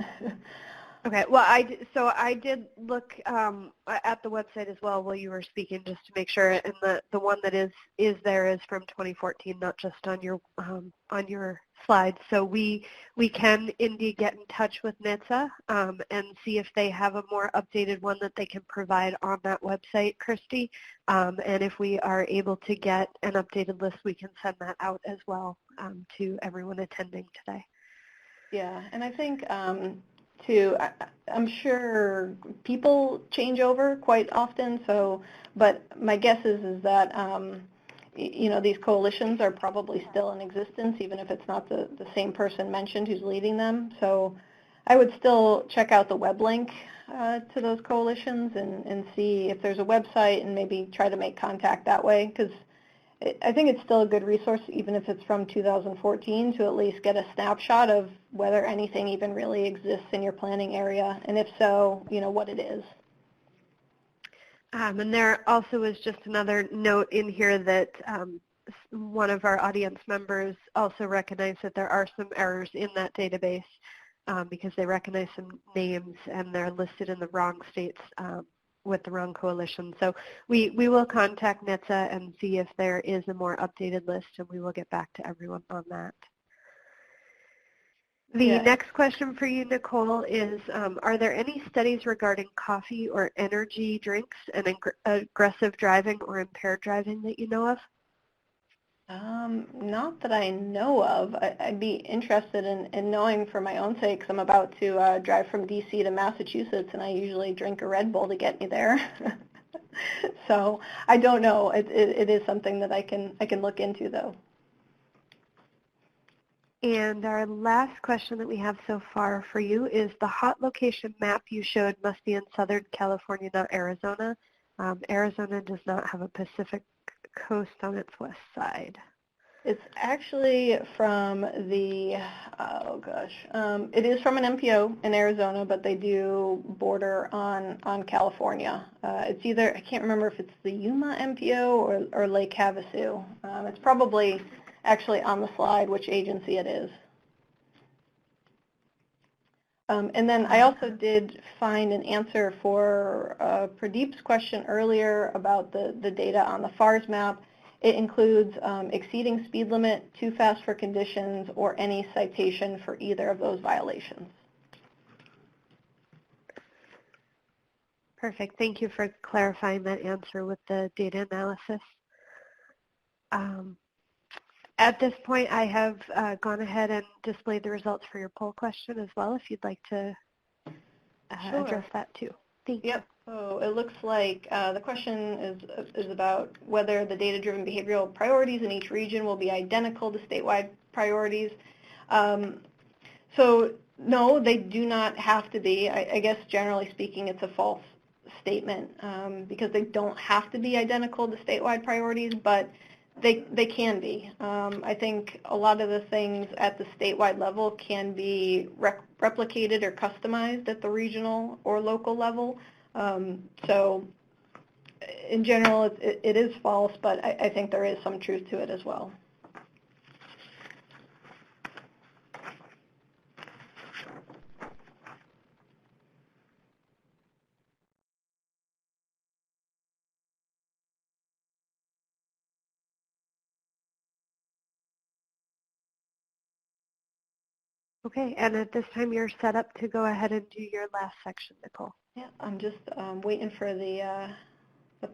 [SPEAKER 1] Okay, well, I did look at the website as well while you were speaking, just to make sure, and the one that is there is from 2014, not just on your slides. So we can indeed get in touch with NHTSA and see if they have a more updated one that they can provide on that website, Christy. And if we are able to get an updated list, we can send that out as well to everyone attending today.
[SPEAKER 2] Yeah, and I think I'm sure people change over quite often. So, but my guess is that these coalitions are probably still in existence, even if it's not the same person mentioned who's leading them. So, I would still check out the web link to those coalitions and see if there's a website and maybe try to make contact that way, because I think it's still a good resource, even if it's from 2014, to at least get a snapshot of whether anything even really exists in your planning area, and if so, what it is.
[SPEAKER 1] And there also is just another note in here that one of our audience members also recognized that there are some errors in that database because they recognize some names and they're listed in the wrong states with the wrong coalition. So we will contact NHTSA and see if there is a more updated list, and we will get back to everyone on that. The next question for you, Nicole, is are there any studies regarding coffee or energy drinks and aggressive driving or impaired driving that you know of?
[SPEAKER 2] Not that I know of. I'd be interested in knowing for my own sake, 'cause I'm about to drive from DC to Massachusetts, and I usually drink a Red Bull to get me there. So I don't know. It is something that I can look into, though.
[SPEAKER 1] And our last question that we have so far for you is the hot location map you showed must be in Southern California, not Arizona. Arizona does not have a Pacific coast on its west side.
[SPEAKER 2] It's actually from the, it is from an MPO in Arizona, but they do border on California. It's either, I can't remember if it's the Yuma MPO or Lake Havasu. It's probably actually on the slide which agency it is. And then I also did find an answer for Pradeep's question earlier about the data on the FARS map. It includes exceeding speed limit, too fast for conditions, or any citation for either of those violations.
[SPEAKER 1] Perfect. Thank you for clarifying that answer with the data analysis. At this point, I have gone ahead and displayed the results for your poll question as well, if you'd like to address that too. Thank you.
[SPEAKER 2] So it looks like the question is about whether the data-driven behavioral priorities in each region will be identical to statewide priorities. So no, they do not have to be. I guess generally speaking, it's a false statement because they don't have to be identical to statewide priorities, but they can be. I think a lot of the things at the statewide level can be replicated or customized at the regional or local level. So in general, it is false, but I think there is some truth to it as well.
[SPEAKER 1] Okay, and at this time you're set up to go ahead and do your last section, Nicole.
[SPEAKER 2] Yeah, I'm just waiting for the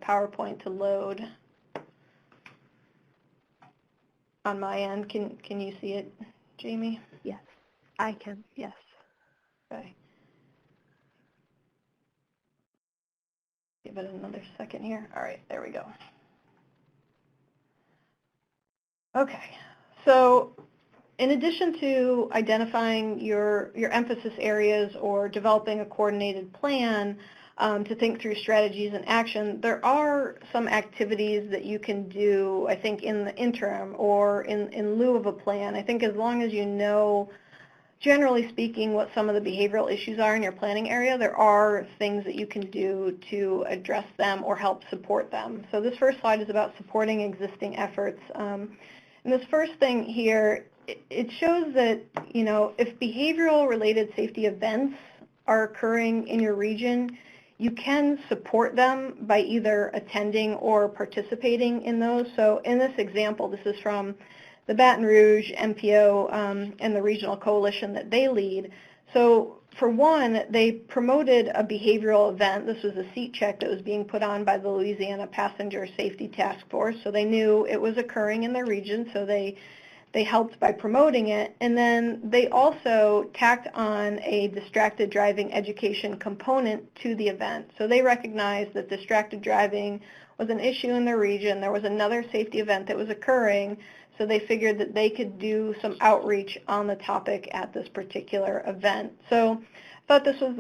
[SPEAKER 2] PowerPoint to load on my end. Can you see it, Jamie?
[SPEAKER 1] Yes, I can, yes.
[SPEAKER 2] Okay. Give it another second here. All right, there we go. Okay, so in addition to identifying your emphasis areas or developing a coordinated plan to think through strategies and action, there are some activities that you can do, I think, in the interim or in lieu of a plan. I think as long as you know, generally speaking, what some of the behavioral issues are in your planning area, there are things that you can do to address them or help support them. So this first slide is about supporting existing efforts. And this first thing here, it shows that, you know, if behavioral related safety events are occurring in your region, you can support them by either attending or participating in those. So in this example, this is from the Baton Rouge MPO and the regional coalition that they lead. So for one, they promoted a behavioral event. This was a seat check that was being put on by the Louisiana Passenger Safety Task Force. So they knew it was occurring in their region, so they helped by promoting it. And then they also tacked on a distracted driving education component to the event. So they recognized that distracted driving was an issue in their region. There was another safety event that was occurring, so they figured that they could do some outreach on the topic at this particular event. So I thought this was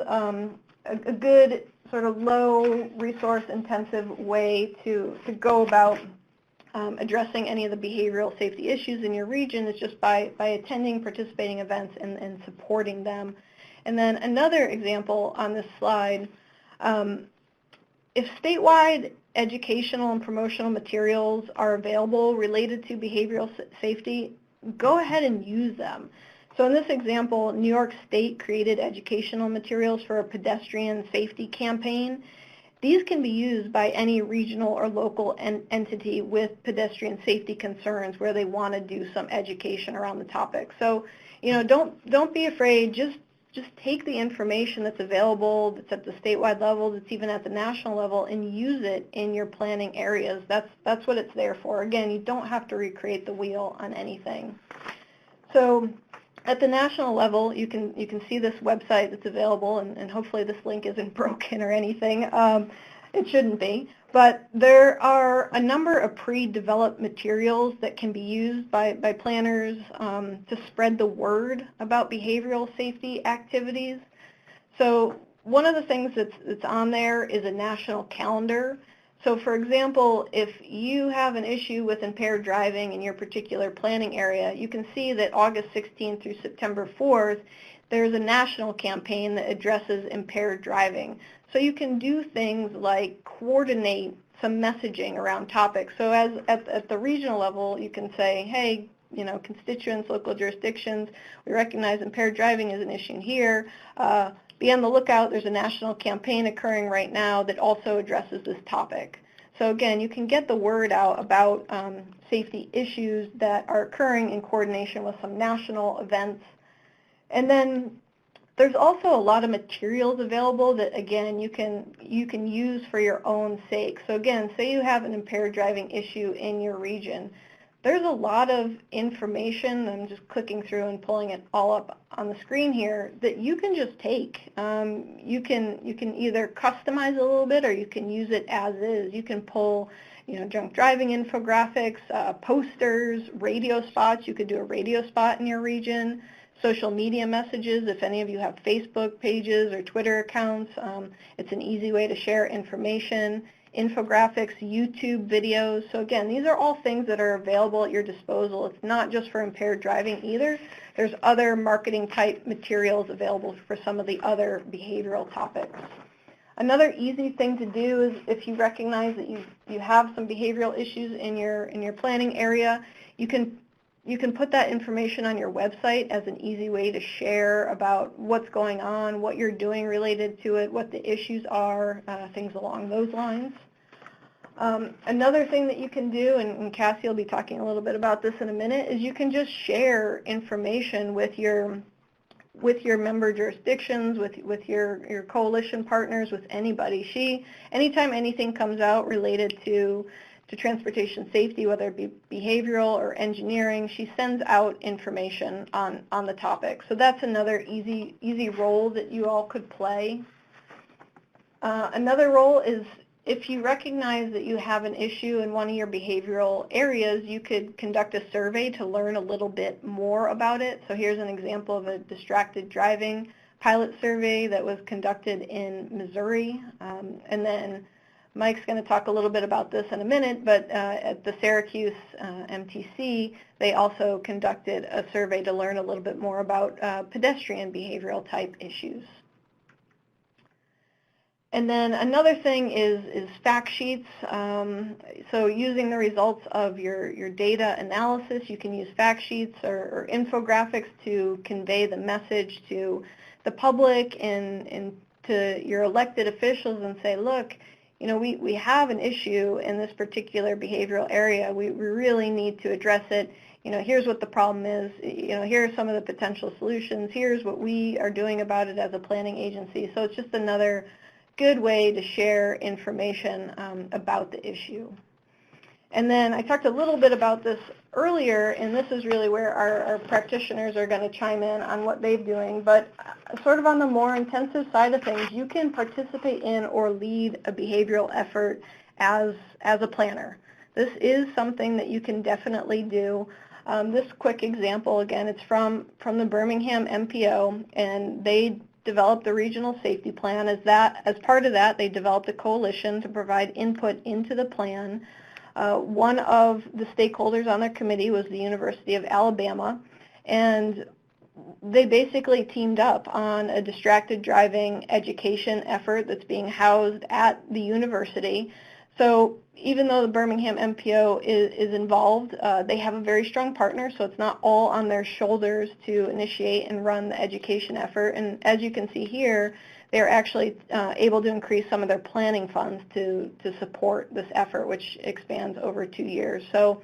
[SPEAKER 2] a good sort of low resource intensive way to go about addressing any of the behavioral safety issues in your region is just by attending participating events and supporting them. And then another example on this slide, if statewide educational and promotional materials are available related to behavioral safety, go ahead and use them. So in this example, New York State created educational materials for a pedestrian safety campaign. These can be used by any regional or local entity with pedestrian safety concerns where they want to do some education around the topic. So, you know, don't be afraid. Just take the information that's available, that's at the statewide level, that's even at the national level, and use it in your planning areas. That's what it's there for. Again, you don't have to recreate the wheel on anything. So at the national level, you can see this website that's available, and hopefully this link isn't broken or anything. It shouldn't be. But there are a number of pre-developed materials that can be used by planners to spread the word about behavioral safety activities. So one of the things that's on there is a national calendar. So for example, if you have an issue with impaired driving in your particular planning area, you can see that August 16th through September 4th, there's a national campaign that addresses impaired driving. So you can do things like coordinate some messaging around topics. So as at the regional level, you can say, hey, you know, constituents, local jurisdictions, we recognize impaired driving is an issue here. Be on the lookout. There's a national campaign occurring right now that also addresses this topic. So again, you can get the word out about safety issues that are occurring in coordination with some national events. And then there's also a lot of materials available that, again, you can use for your own sake. So again, say you have an impaired driving issue in your region. There's a lot of information, I'm just clicking through and pulling it all up on the screen here, that you can just take. You can either customize a little bit or you can use it as is. You can pull, you know, drunk driving infographics, posters, radio spots. You could do a radio spot in your region. Social media messages, if any of you have Facebook pages or Twitter accounts, it's an easy way to share information. Infographics, YouTube videos. So again, these are all things that are available at your disposal. It's not just for impaired driving either. There's other marketing type materials available for some of the other behavioral topics. Another easy thing to do is if you recognize that you have some behavioral issues in your planning area, you can put that information on your website as an easy way to share about what's going on, what you're doing related to it, what the issues are, things along those lines. Another thing that you can do, and Cassie will be talking a little bit about this in a minute, is you can just share information with your member jurisdictions, with your coalition partners, with anybody. Anytime anything comes out related to to transportation safety, whether it be behavioral or engineering. She sends out information on the topic. So that's another easy role that you all could play. Another role is if you recognize that you have an issue in one of your behavioral areas, you could conduct a survey to learn a little bit more about it. So here's an example of a distracted driving pilot survey that was conducted in Missouri. And then Mike's going to talk a little bit about this in a minute, but at the Syracuse MTC, they also conducted a survey to learn a little bit more about pedestrian behavioral type issues. And then another thing is fact sheets. So using the results of your data analysis, you can use fact sheets or infographics to convey the message to the public and to your elected officials and say, look, you know, we have an issue in this particular behavioral area. We really need to address it. You know, here's what the problem is. You know, here are some of the potential solutions. Here's what we are doing about it as a planning agency. So it's just another good way to share information about the issue. And then I talked a little bit about this earlier, and this is really where our practitioners are going to chime in on what they're doing. But sort of on the more intensive side of things, you can participate in or lead a behavioral effort as a planner. This is something that you can definitely do. This quick example, again, it's from the Birmingham MPO, and they developed the regional safety plan. As part of that, they developed a coalition to provide input into the plan. One of the stakeholders on their committee was the University of Alabama, and they basically teamed up on a distracted driving education effort that's being housed at the university. So even though the Birmingham MPO is involved, they have a very strong partner, so it's not all on their shoulders to initiate and run the education effort. And as you can see here, they're actually able to increase some of their planning funds to support this effort, which expands over 2 years. So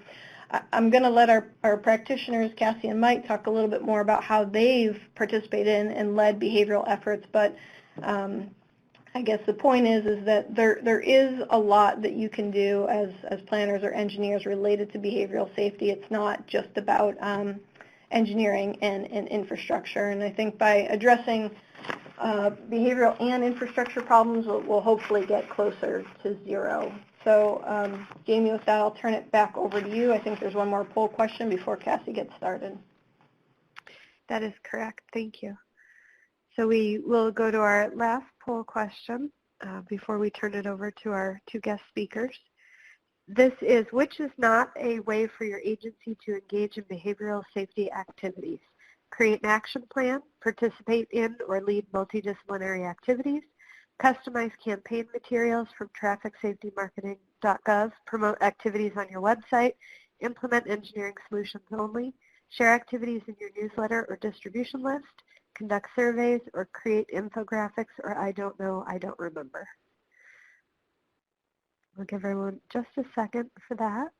[SPEAKER 2] I'm going to let our practitioners, Cassie and Mike, talk a little bit more about how they've participated in and led behavioral efforts. But I guess the point is that there is a lot that you can do as planners or engineers related to behavioral safety. It's not just about engineering and infrastructure. And I think by addressing behavioral and infrastructure problems, we'll hopefully get closer to zero. So Jamie, with that, I'll turn it back over to you. I think there's one more poll question before Cassie gets started.
[SPEAKER 1] That is correct. Thank you. So we will go to our last poll question before we turn it over to our two guest speakers. This is, which is not a way for your agency to engage in behavioral safety activities? Create an action plan, participate in or lead multidisciplinary activities, customize campaign materials from trafficsafetymarketing.gov, promote activities on your website, implement engineering solutions only, share activities in your newsletter or distribution list, conduct surveys, or create infographics, or I don't know, I don't remember. We'll give everyone just a second for that.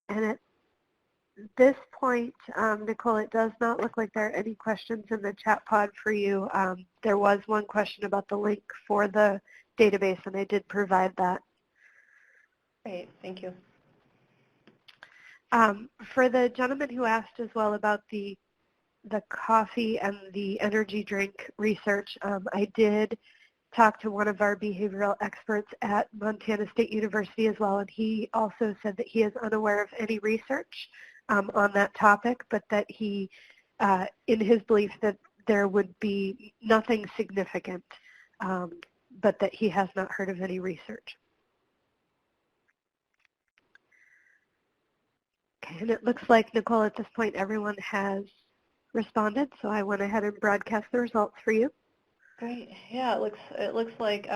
[SPEAKER 1] And at this point, Nicole, it does not look like there are any questions in the chat pod for you. There was one question about the link for the database, and I did provide that.
[SPEAKER 2] Great, thank you.
[SPEAKER 1] For the gentleman who asked as well about the coffee and the energy drink research, I did talk to one of our behavioral experts at Montana State University as well, and he also said that he is unaware of any research on that topic, but that he, in his belief, that there would be nothing significant, but that he has not heard of any research. Okay, and it looks like, Nicole, at this point everyone has responded, so I went ahead and broadcast the results for you.
[SPEAKER 2] Great. Yeah, it looks like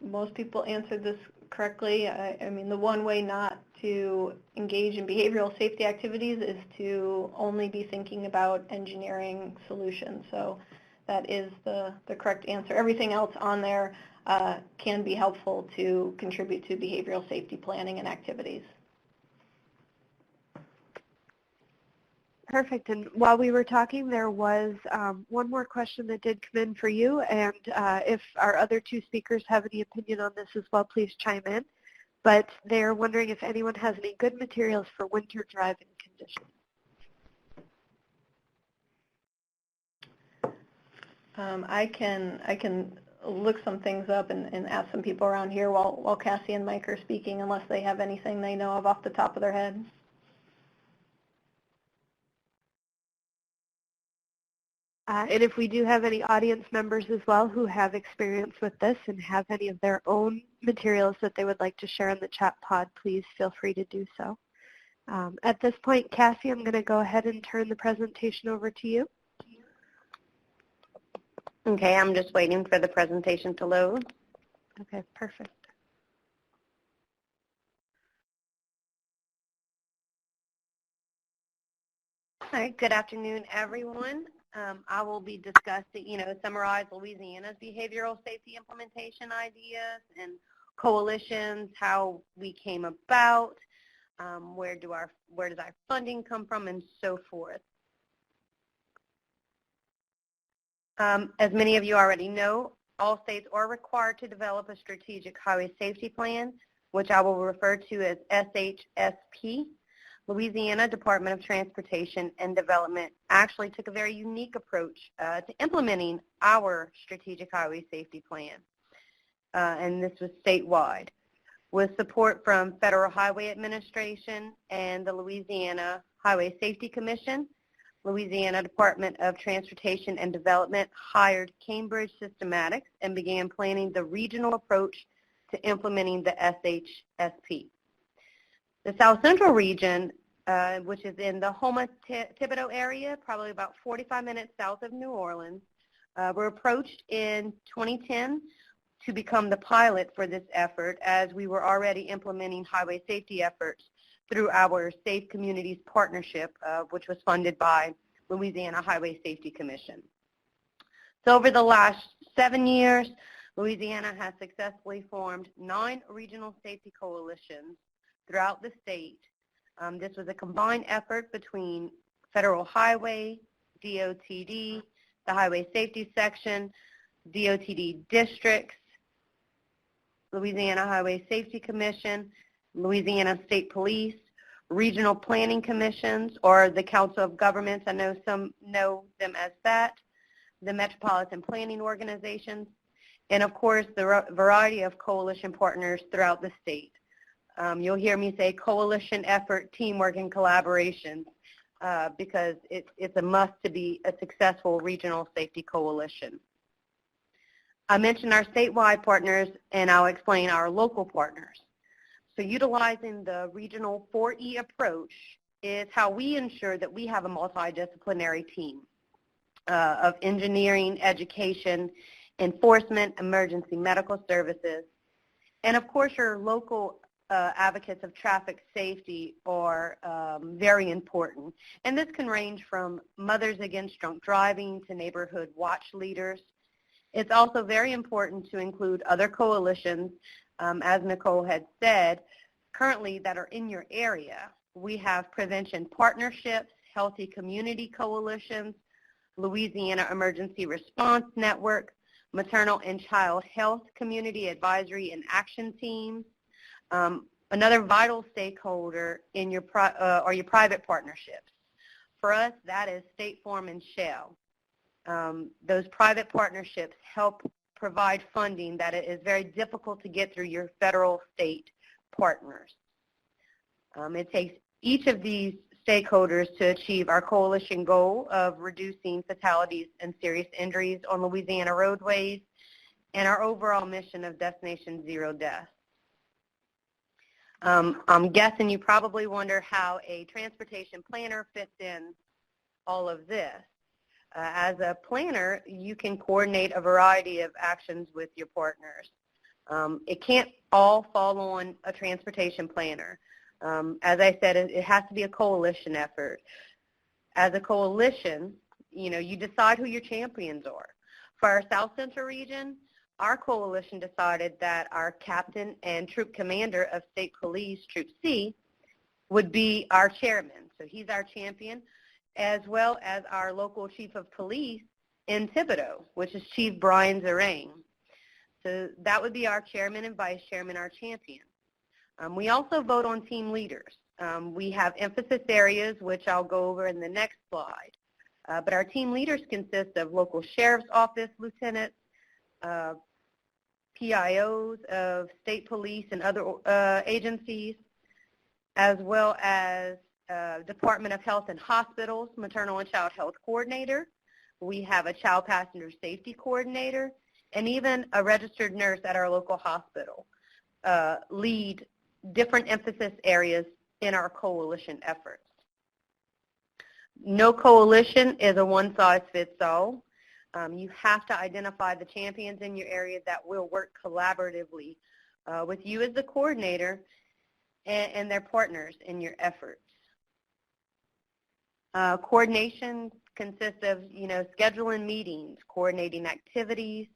[SPEAKER 2] most people answered this correctly. I mean, the one way not to engage in behavioral safety activities is to only be thinking about engineering solutions. So that is the correct answer. Everything else on there can be helpful to contribute to behavioral safety planning and activities.
[SPEAKER 1] Perfect. And while we were talking, there was one more question that did come in for you. And if our other two speakers have any opinion on this as well, please chime in. But they're wondering if anyone has any good materials for winter driving conditions.
[SPEAKER 2] I can look some things up and ask some people around here while Cassie and Mike are speaking, unless they have anything they know of off the top of their head.
[SPEAKER 1] And if we do have any audience members as well who have experience with this and have any of their own materials that they would like to share in the chat pod, please feel free to do so. At this point, Cassie, I'm going to go ahead and turn the presentation over to you.
[SPEAKER 3] Okay, I'm just waiting for the presentation to load.
[SPEAKER 1] Okay, perfect.
[SPEAKER 3] All right, good afternoon, everyone. I will be discussing, summarize Louisiana's behavioral safety implementation ideas and coalitions, how we came about, where does our funding come from, and so forth. As many of you already know, all states are required to develop a strategic highway safety plan, which I will refer to as SHSP. Louisiana Department of Transportation and Development actually took a very unique approach to implementing our strategic highway safety plan, and this was statewide, with support from Federal Highway Administration and the Louisiana Highway Safety Commission. Louisiana Department of Transportation and Development hired Cambridge Systematics and began planning the regional approach to implementing the SHSP. The South Central region, which is in the Houma-Thibodaux area, probably about 45 minutes south of New Orleans, were approached in 2010 to become the pilot for this effort, as we were already implementing highway safety efforts through our Safe Communities Partnership, which was funded by Louisiana Highway Safety Commission. So over the last 7 years, Louisiana has successfully formed 9 regional safety coalitions throughout the state. This was a combined effort between Federal Highway, DOTD, the Highway Safety Section, DOTD districts, Louisiana Highway Safety Commission, Louisiana State Police, regional planning commissions, or the Council of Governments, I know some know them as that, the Metropolitan planning organizations, and of course the variety of coalition partners throughout the state. You'll hear me say coalition effort, teamwork, and collaboration because it's a must to be a successful regional safety coalition. I mentioned our statewide partners, and I'll explain our local partners. So utilizing the regional 4E approach is how we ensure that we have a multidisciplinary team of engineering, education, enforcement, emergency medical services, and of course your local advocates of traffic safety are very important. And this can range from Mothers Against Drunk Driving to neighborhood watch leaders. It's also very important to include other coalitions, as Nicole had said, currently that are in your area. We have prevention partnerships, healthy community coalitions, Louisiana Emergency Response Network, maternal and child health community advisory and action teams. Another vital stakeholder in your are your private partnerships. For us, that is State Farm and Shell. Those private partnerships help provide funding that is very difficult to get through your federal state partners. It takes each of these stakeholders to achieve our coalition goal of reducing fatalities and serious injuries on Louisiana roadways and our overall mission of Destination Zero Death. I'm guessing you probably wonder how a transportation planner fits in all of this. As a planner, you can coordinate a variety of actions with your partners. It can't all fall on a transportation planner. As I said, it has to be a coalition effort. As a coalition, you decide who your champions are. For our South Central region, our coalition decided that our captain and troop commander of State Police, Troop C, would be our chairman. So he's our champion. as well as our local chief of police in Thibodaux, which is Chief Brian Zerain. So that would be our chairman and vice chairman, our champion. We also vote on team leaders. We have emphasis areas, which I'll go over in the next slide. But our team leaders consist of local sheriff's office lieutenants, PIOs of state police and other agencies, as well as Department of Health and Hospitals, maternal and child health coordinator. We have a child passenger safety coordinator, and even a registered nurse at our local hospital lead different emphasis areas in our coalition efforts. No coalition is a one-size-fits-all. You have to identify the champions in your area that will work collaboratively with you as the coordinator and their partners in your efforts. Coordination consists of, scheduling meetings, coordinating activities,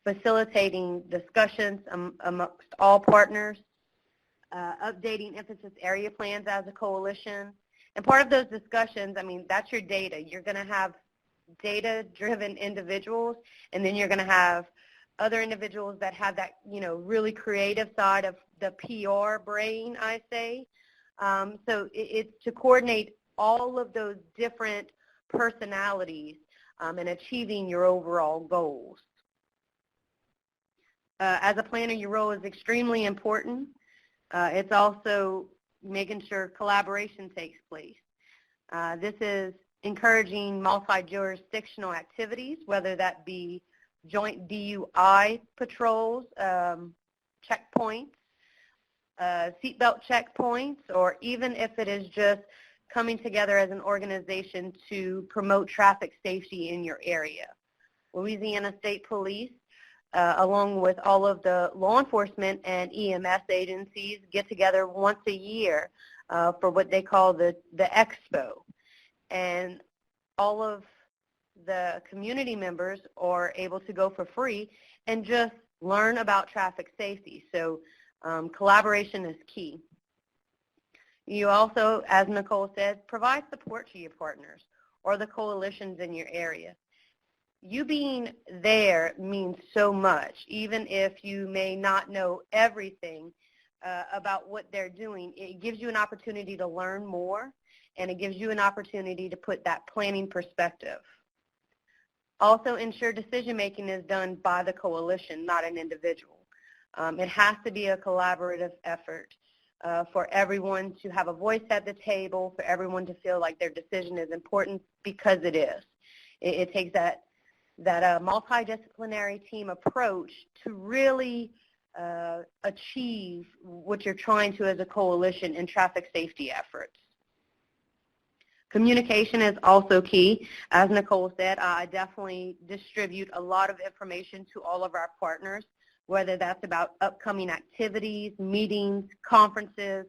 [SPEAKER 3] facilitating discussions amongst all partners, updating emphasis area plans as a coalition. And part of those discussions, that's your data. You're going to have data-driven individuals, and then you're going to have other individuals that have that, really creative side of the PR brain, I say. So it's to coordinate all of those different personalities and achieving your overall goals. As a planner, your role is extremely important. It's also making sure collaboration takes place. This is encouraging multi-jurisdictional activities, whether that be joint DUI patrols, checkpoints, seatbelt checkpoints, or even if it is just coming together as an organization to promote traffic safety in your area. Louisiana State Police, along with all of the law enforcement and EMS agencies, get together once a year for what they call the Expo. And all of the community members are able to go for free and just learn about traffic safety. So collaboration is key. You also, as Nicole said, provide support to your partners or the coalitions in your area. You being there means so much, even if you may not know everything about what they're doing. It gives you an opportunity to learn more, and it gives you an opportunity to put that planning perspective. Also, ensure decision-making is done by the coalition, not an individual. It has to be a collaborative effort for everyone to have a voice at the table, for everyone to feel like their decision is important, because it is. It takes that multidisciplinary team approach to really achieve what you're trying to as a coalition in traffic safety efforts. Communication is also key. As Nicole said, I definitely distribute a lot of information to all of our partners, whether that's about upcoming activities, meetings, conferences,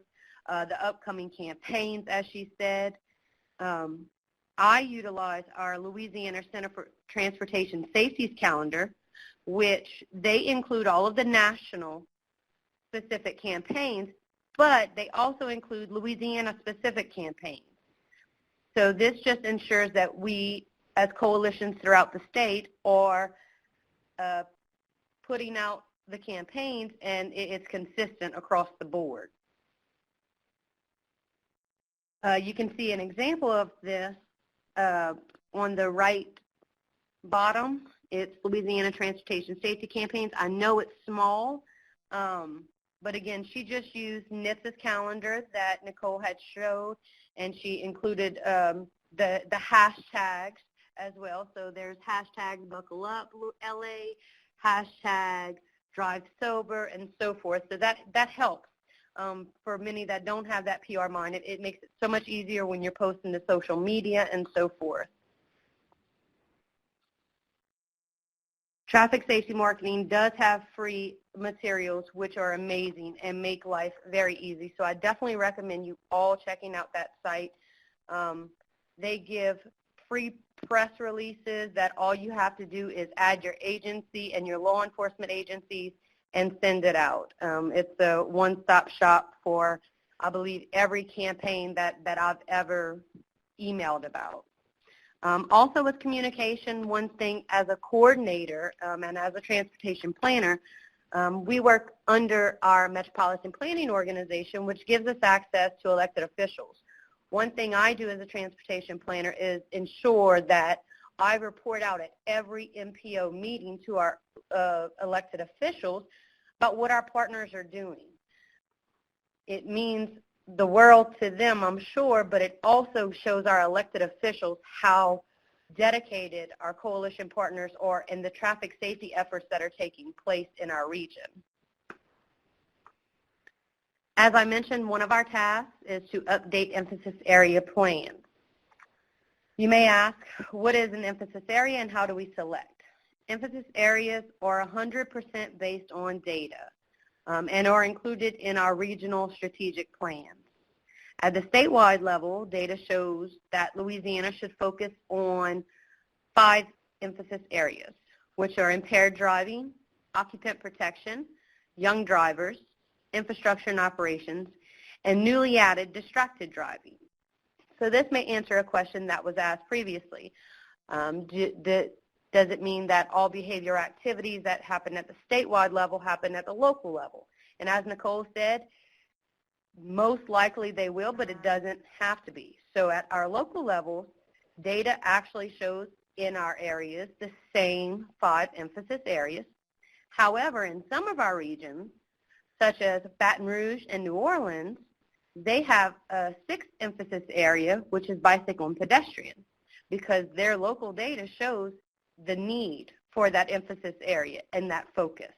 [SPEAKER 3] the upcoming campaigns, as she said. I utilize our Louisiana Center for Transportation Safety's calendar, which they include all of the national specific campaigns, but they also include Louisiana-specific campaigns. So this just ensures that we, as coalitions throughout the state, are putting out the campaigns, and it's consistent across the board. You can see an example of this on the right bottom. It's Louisiana Transportation Safety Campaigns. I know it's small, but again, she just used NHTSA's calendar that Nicole had showed, and she included the hashtags as well. So there's hashtag Buckle Up LA, hashtag Drive Sober, and so forth. So that helps for many that don't have that PR mind. It makes it so much easier when you're posting to social media and so forth. Traffic safety marketing does have free materials, which are amazing and make life very easy. So I definitely recommend you all checking out that site. They give free press releases that all you have to do is add your agency and your law enforcement agencies and send it out. It's a one-stop shop for, I believe, every campaign that I've ever emailed about. Also with communication, one thing as a coordinator and as a transportation planner, we work under our Metropolitan Planning Organization, which gives us access to elected officials. One thing I do as a transportation planner is ensure that I report out at every MPO meeting to our elected officials about what our partners are doing. It means the world to them, I'm sure, but it also shows our elected officials how dedicated our coalition partners are in the traffic safety efforts that are taking place in our region. As I mentioned, one of our tasks is to update emphasis area plans. You may ask, what is an emphasis area and how do we select? Emphasis areas are 100% based on data and are included in our regional strategic plans. At the statewide level, data shows that Louisiana should focus on 5 emphasis areas, which are impaired driving, occupant protection, young drivers, infrastructure and operations, and newly added distracted driving. So this may answer a question that was asked previously. Does it mean that all behavior activities that happen at the statewide level happen at the local level? And as Nicole said, most likely they will, but it doesn't have to be. So at our local level, data actually shows in our areas the same 5 emphasis areas. However, in some of our regions, such as Baton Rouge and New Orleans, they have a 6th emphasis area, which is bicycle and pedestrian, because their local data shows the need for that emphasis area and that focus.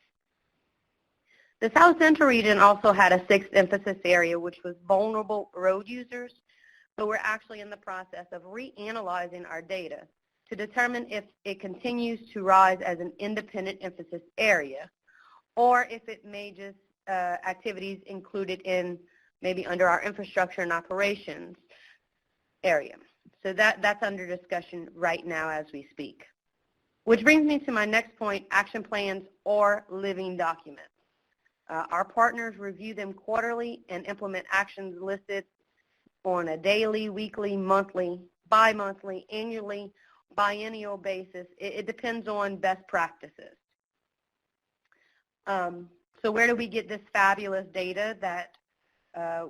[SPEAKER 3] The South Central region also had a 6th emphasis area, which was vulnerable road users, but we're actually in the process of reanalyzing our data to determine if it continues to rise as an independent emphasis area or if it may just activities included in maybe under our infrastructure and operations area. So that's under discussion right now as we speak. Which brings me to my next point, action plans or living documents. Our partners review them quarterly and implement actions listed on a daily, weekly, monthly, bi-monthly, annually, biennial basis. It depends on best practices. So where do we get this fabulous data that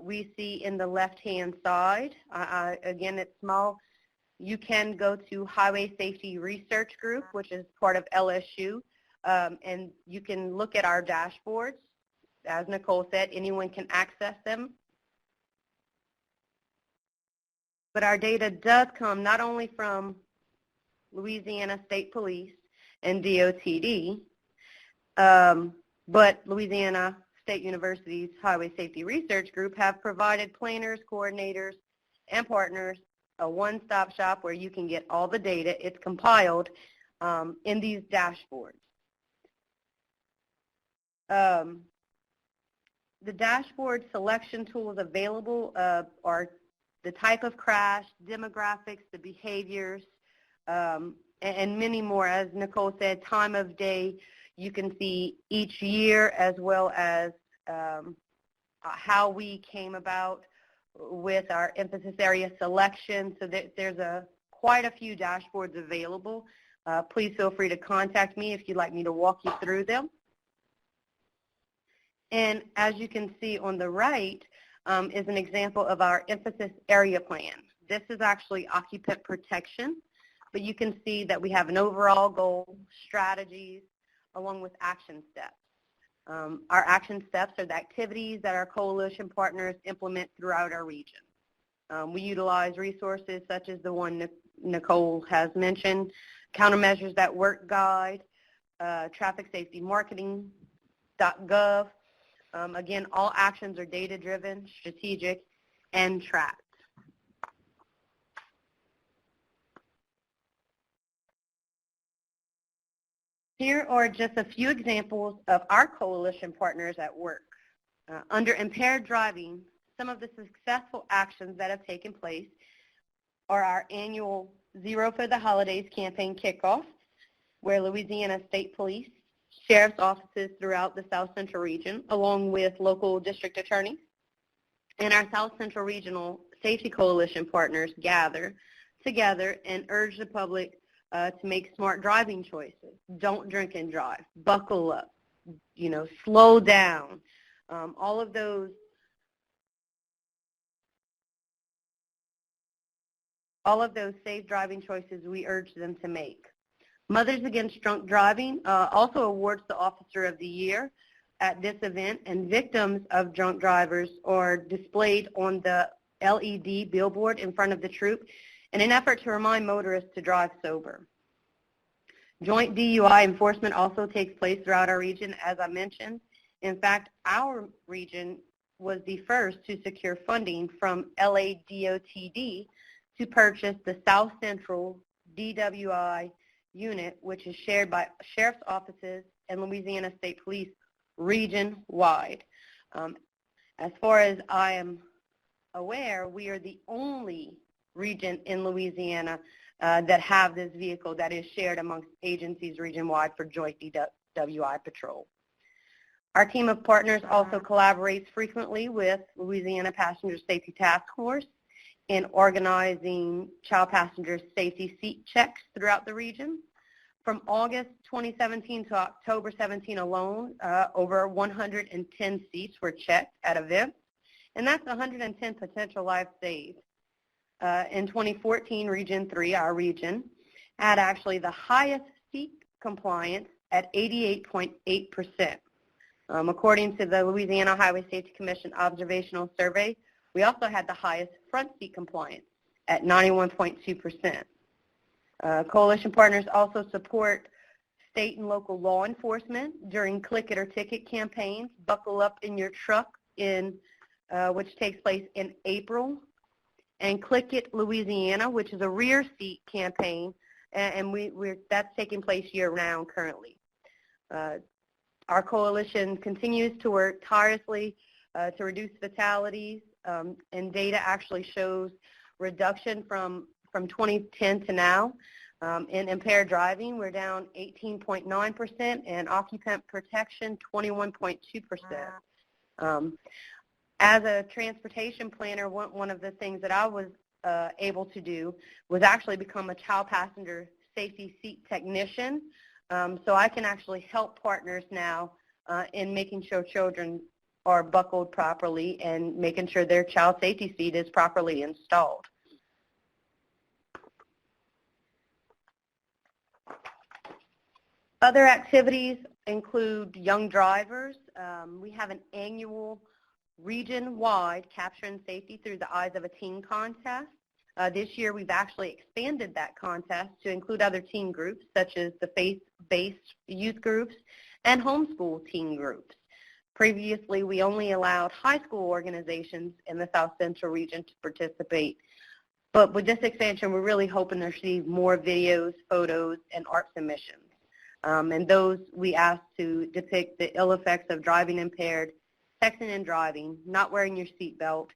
[SPEAKER 3] we see in the left-hand side? Again, it's small. You can go to Highway Safety Research Group, which is part of LSU, and you can look at our dashboards. As Nicole said, anyone can access them. But our data does come not only from Louisiana State Police and DOTD, but Louisiana State University's Highway Safety Research Group have provided planners, coordinators, and partners a one-stop shop where you can get all the data. It's compiled in these dashboards. The dashboard selection tools available are the type of crash, demographics, the behaviors, and many more. As Nicole said, time of day. You can see each year as well as how we came about with our emphasis area selection. So there's quite a few dashboards available. Please feel free to contact me if you'd like me to walk you through them. And as you can see on the right is an example of our emphasis area plan. This is actually occupant protection, but you can see that we have an overall goal, strategies, along with action steps. Our action steps are the activities that our coalition partners implement throughout our region. We utilize resources such as the one Nicole has mentioned, Countermeasures That Work Guide, Traffic Safety Marketing.gov. Again, all actions are data-driven, strategic, and tracked. Here are just a few examples of our coalition partners at work. Under impaired driving, some of the successful actions that have taken place are our annual Zero for the Holidays campaign kickoff, where Louisiana State Police, sheriff's offices throughout the South Central region, along with local district attorneys, and our South Central Regional Safety Coalition partners gather together and urge the public to make smart driving choices. Don't drink and drive. Buckle up. Slow down. All of those safe driving choices we urge them to make. Mothers Against Drunk Driving also awards the Officer of the Year at this event, and victims of drunk drivers are displayed on the LED billboard in front of the troop in an effort to remind motorists to drive sober. Joint DUI enforcement also takes place throughout our region, as I mentioned. In fact, our region was the first to secure funding from LADOTD to purchase the South Central DWI unit, which is shared by sheriff's offices and Louisiana State Police region-wide. As far as I am aware, we are the only region in Louisiana that have this vehicle that is shared amongst agencies region-wide for joint DWI patrol. Our team of partners also collaborates frequently with Louisiana Passenger Safety Task Force in organizing child passenger safety seat checks throughout the region. From August 2017 to October 17 alone, over 110 seats were checked at events, and that's 110 potential lives saved. In 2014, Region 3, our region, had actually the highest seat compliance at 88.8%. According to the Louisiana Highway Safety Commission Observational Survey, we also had the highest front seat compliance at 91.2%. Coalition partners also support state and local law enforcement during click it or ticket campaigns, Buckle Up in Your Truck, which takes place in April, and Click It Louisiana, which is a rear seat campaign, and that's taking place year-round currently. Our coalition continues to work tirelessly to reduce fatalities, and data actually shows reduction from 2010 to now. In impaired driving, we're down 18.9%, and occupant protection, 21.2%. As a transportation planner, one of the things that I was able to do was actually become a child passenger safety seat technician. So I can actually help partners now in making sure children are buckled properly and making sure their child safety seat is properly installed. Other activities include young drivers. We have an annual region-wide Capture and Safety Through the Eyes of a Teen contest. This year we've actually expanded that contest to include other teen groups such as the faith-based youth groups and homeschool teen groups. Previously we only allowed high school organizations in the South Central region to participate, but with this expansion we're really hoping to receive more videos, photos, and art submissions. And those we asked to depict the ill effects of driving impaired, texting and driving, not wearing your seatbelt,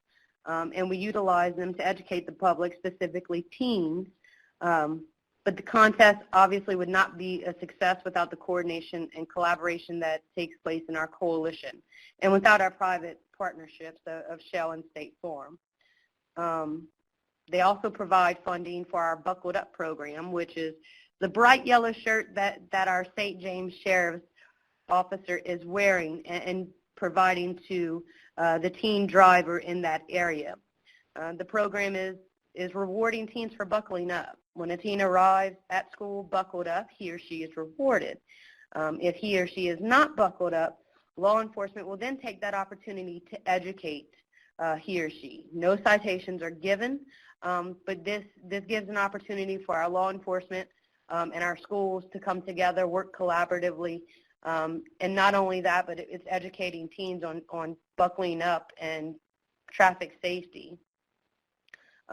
[SPEAKER 3] and we utilize them to educate the public, specifically teens. But the contest obviously would not be a success without the coordination and collaboration that takes place in our coalition, and without our private partnerships of Shell and State Farm. They also provide funding for our Buckled Up program, which is the bright yellow shirt that our St. James Sheriff's officer is wearing and providing to the teen driver in that area. The program is rewarding teens for buckling up. When a teen arrives at school buckled up, he or she is rewarded. If he or she is not buckled up, law enforcement will then take that opportunity to educate he or she. No citations are given, but this gives an opportunity for our law enforcement and our schools to come together, work collaboratively, and not only that, but it's educating teens on buckling up and traffic safety.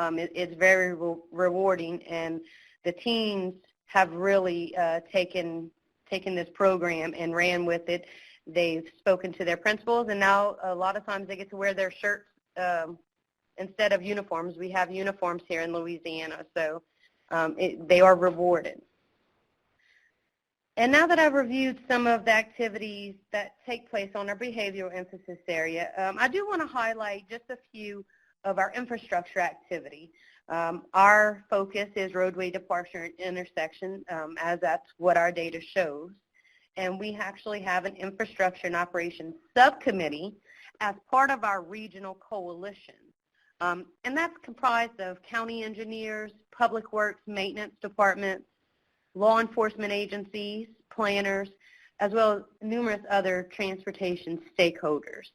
[SPEAKER 3] It's very rewarding, and the teens have really taken this program and ran with it. They've spoken to their principals, and now a lot of times they get to wear their shirts instead of uniforms. We have uniforms here in Louisiana, so they are rewarded. And now that I've reviewed some of the activities that take place on our behavioral emphasis area, I do want to highlight just a few of our infrastructure activity. Our focus is roadway departure and intersection, as that's what our data shows. And we actually have an infrastructure and operations subcommittee as part of our regional coalition. And that's comprised of county engineers, public works, maintenance departments, law enforcement agencies, planners, as well as numerous other transportation stakeholders.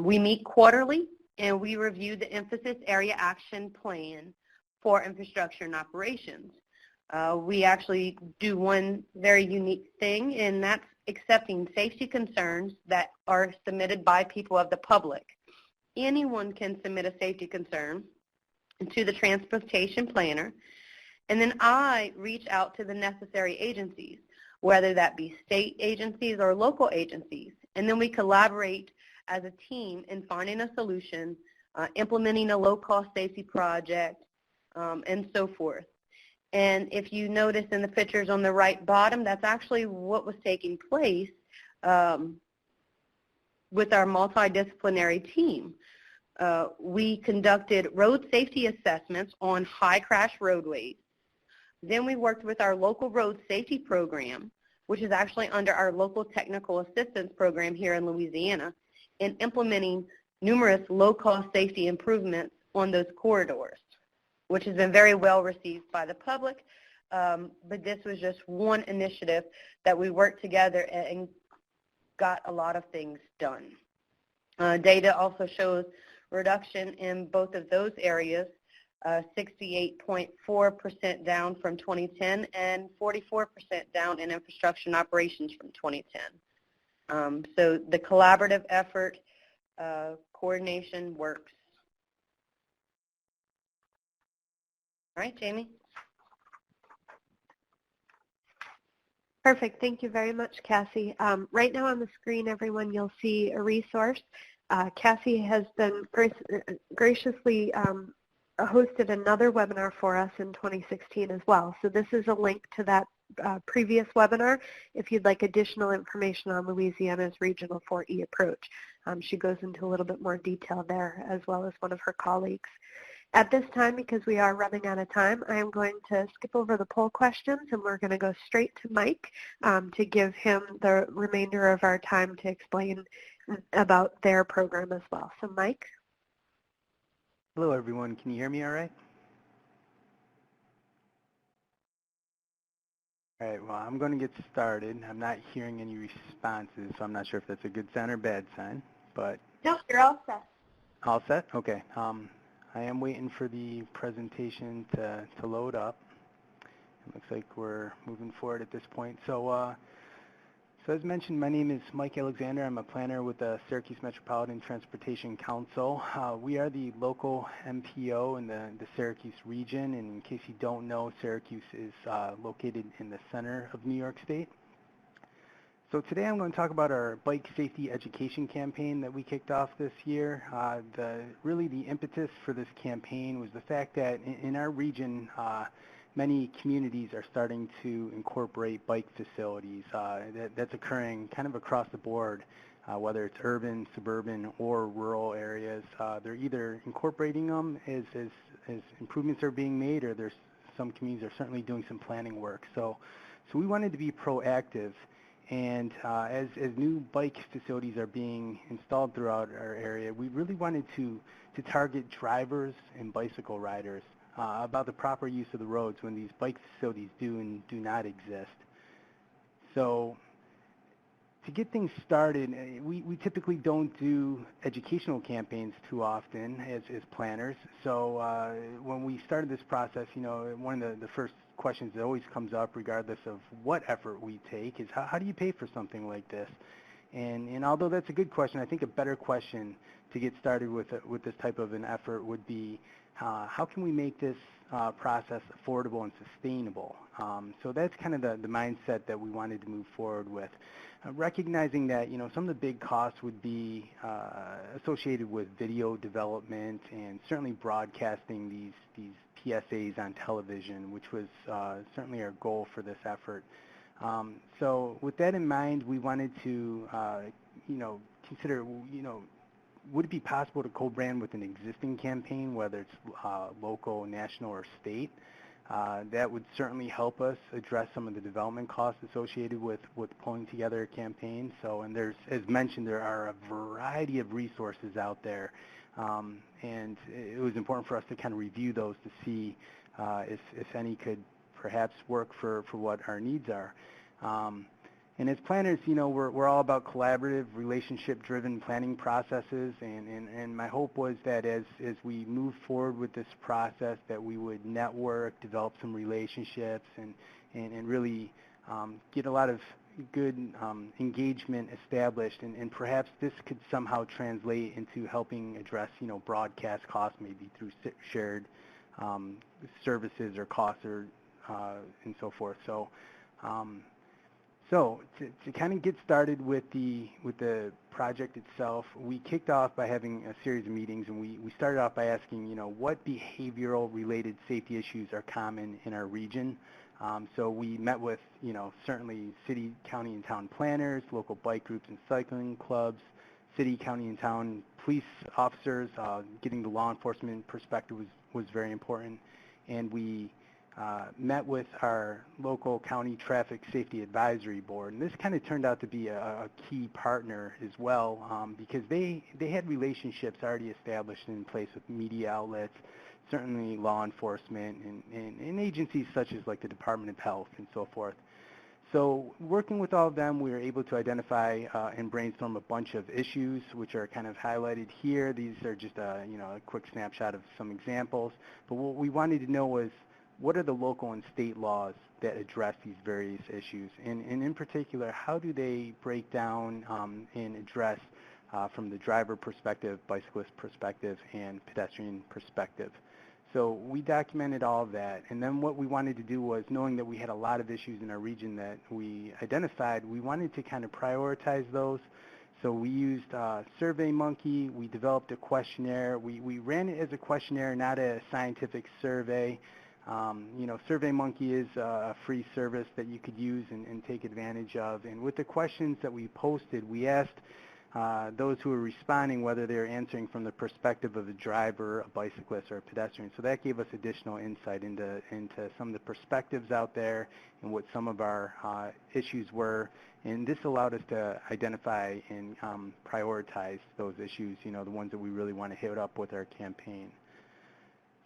[SPEAKER 3] We meet quarterly, and we review the emphasis area action plan for infrastructure and operations. We actually do one very unique thing, and that's accepting safety concerns that are submitted by people of the public. Anyone can submit a safety concern to the transportation planner, and then I reach out to the necessary agencies, whether that be state agencies or local agencies, and then we collaborate as a team in finding a solution, implementing a low-cost safety project, and so forth. And if you notice in the pictures on the right bottom, that's actually what was taking place with our multidisciplinary team. We conducted road safety assessments on high crash roadways. Then we worked with our local road safety program, which is actually under our local technical assistance program here in Louisiana, in implementing numerous low-cost safety improvements on those corridors, which has been very well received by the public. But this was just one initiative that we worked together and got a lot of things done. Data also shows reduction in both of those areas, 68.4% down from 2010 and 44% down in infrastructure and operations from 2010. So the collaborative effort, coordination works. All right, Jamie.
[SPEAKER 1] Perfect. Thank you very much, Cassie. Right now on the screen, everyone, you'll see a resource. Cassie has been graciously hosted another webinar for us in 2016 as well. So this is a link to that previous webinar if you'd like additional information on Louisiana's Regional 4E approach. She goes into a little bit more detail there, as well as one of her colleagues. At this time, because we are running out of time, I am going to skip over the poll questions, and we're going to go straight to Mike to give him the remainder of our time to explain about their program as well. So Mike?
[SPEAKER 4] Hello, everyone. Can you hear me all right? All right, well, I'm going to get started. I'm not hearing any responses, so I'm not sure if that's a good sign or bad sign, but...
[SPEAKER 1] No, you're all set.
[SPEAKER 4] All set? Okay. I am waiting for the presentation to load up. It looks like we're moving forward at this point. So as mentioned, my name is Mike Alexander. I'm a planner with the Syracuse Metropolitan Transportation Council. We are the local MPO in the Syracuse region, and in case you don't know, Syracuse is located in the center of New York State. So today I'm going to talk about our bike safety education campaign that we kicked off this year. Really the impetus for this campaign was the fact that in our region, many communities are starting to incorporate bike facilities. That's occurring kind of across the board, whether it's urban, suburban, or rural areas. They're either incorporating them as improvements are being made, or there's some communities are certainly doing some planning work. So we wanted to be proactive. And as new bike facilities are being installed throughout our area, we really wanted to target drivers and bicycle riders about the proper use of the roads when these bike facilities do and do not exist. So to get things started, we typically don't do educational campaigns too often as planners. So when we started this process, you know, one of the first questions that always comes up, regardless of what effort we take, is how do you pay for something like this? And although that's a good question, I think a better question to get started with this type of an effort would be, how can we make this process affordable and sustainable? So that's kind of the mindset that we wanted to move forward with, recognizing that, you know, some of the big costs would be associated with video development and certainly broadcasting these PSAs on television, which was certainly our goal for this effort. So with that in mind, we wanted to, you know, consider, you know, would it be possible to co-brand with an existing campaign, whether it's local, national, or state? That would certainly help us address some of the development costs associated with pulling together a campaign. So, and there's, as mentioned, there are a variety of resources out there, and it was important for us to kind of review those to see if any could perhaps work for what our needs are. And as planners, you know, we're all about collaborative, relationship-driven planning processes, and my hope was that as we move forward with this process, that we would network, develop some relationships, and really get a lot of good engagement established, and perhaps this could somehow translate into helping address, you know, broadcast costs, maybe through shared services or costs or and so forth. So to kind of get started with the project itself, we kicked off by having a series of meetings, and we started off by asking, you know, what behavioral related safety issues are common in our region. So we met with, you know, certainly city, county, and town planners, local bike groups and cycling clubs, city, county, and town police officers. Getting the law enforcement perspective was very important, and we met with our local county traffic safety advisory board, and this kind of turned out to be a key partner as well, because they had relationships already established in place with media outlets, certainly law enforcement, and agencies such as like the Department of Health and so forth. So working with all of them, we were able to identify and brainstorm a bunch of issues, which are kind of highlighted here. These are just you know, a quick snapshot of some examples, but what we wanted to know was, what are the local and state laws that address these various issues? And in particular, how do they break down and address from the driver perspective, bicyclist perspective, and pedestrian perspective? So we documented all of that. And then what we wanted to do was, knowing that we had a lot of issues in our region that we identified, we wanted to kind of prioritize those. So we used SurveyMonkey. We developed a questionnaire. We ran it as a questionnaire, not a scientific survey. You know, SurveyMonkey is a free service that you could use and take advantage of. And with the questions that we posted, we asked those who were responding whether they're answering from the perspective of a driver, a bicyclist, or a pedestrian. So that gave us additional insight into some of the perspectives out there and what some of our issues were. And this allowed us to identify and prioritize those issues, you know, the ones that we really want to hit up with our campaign.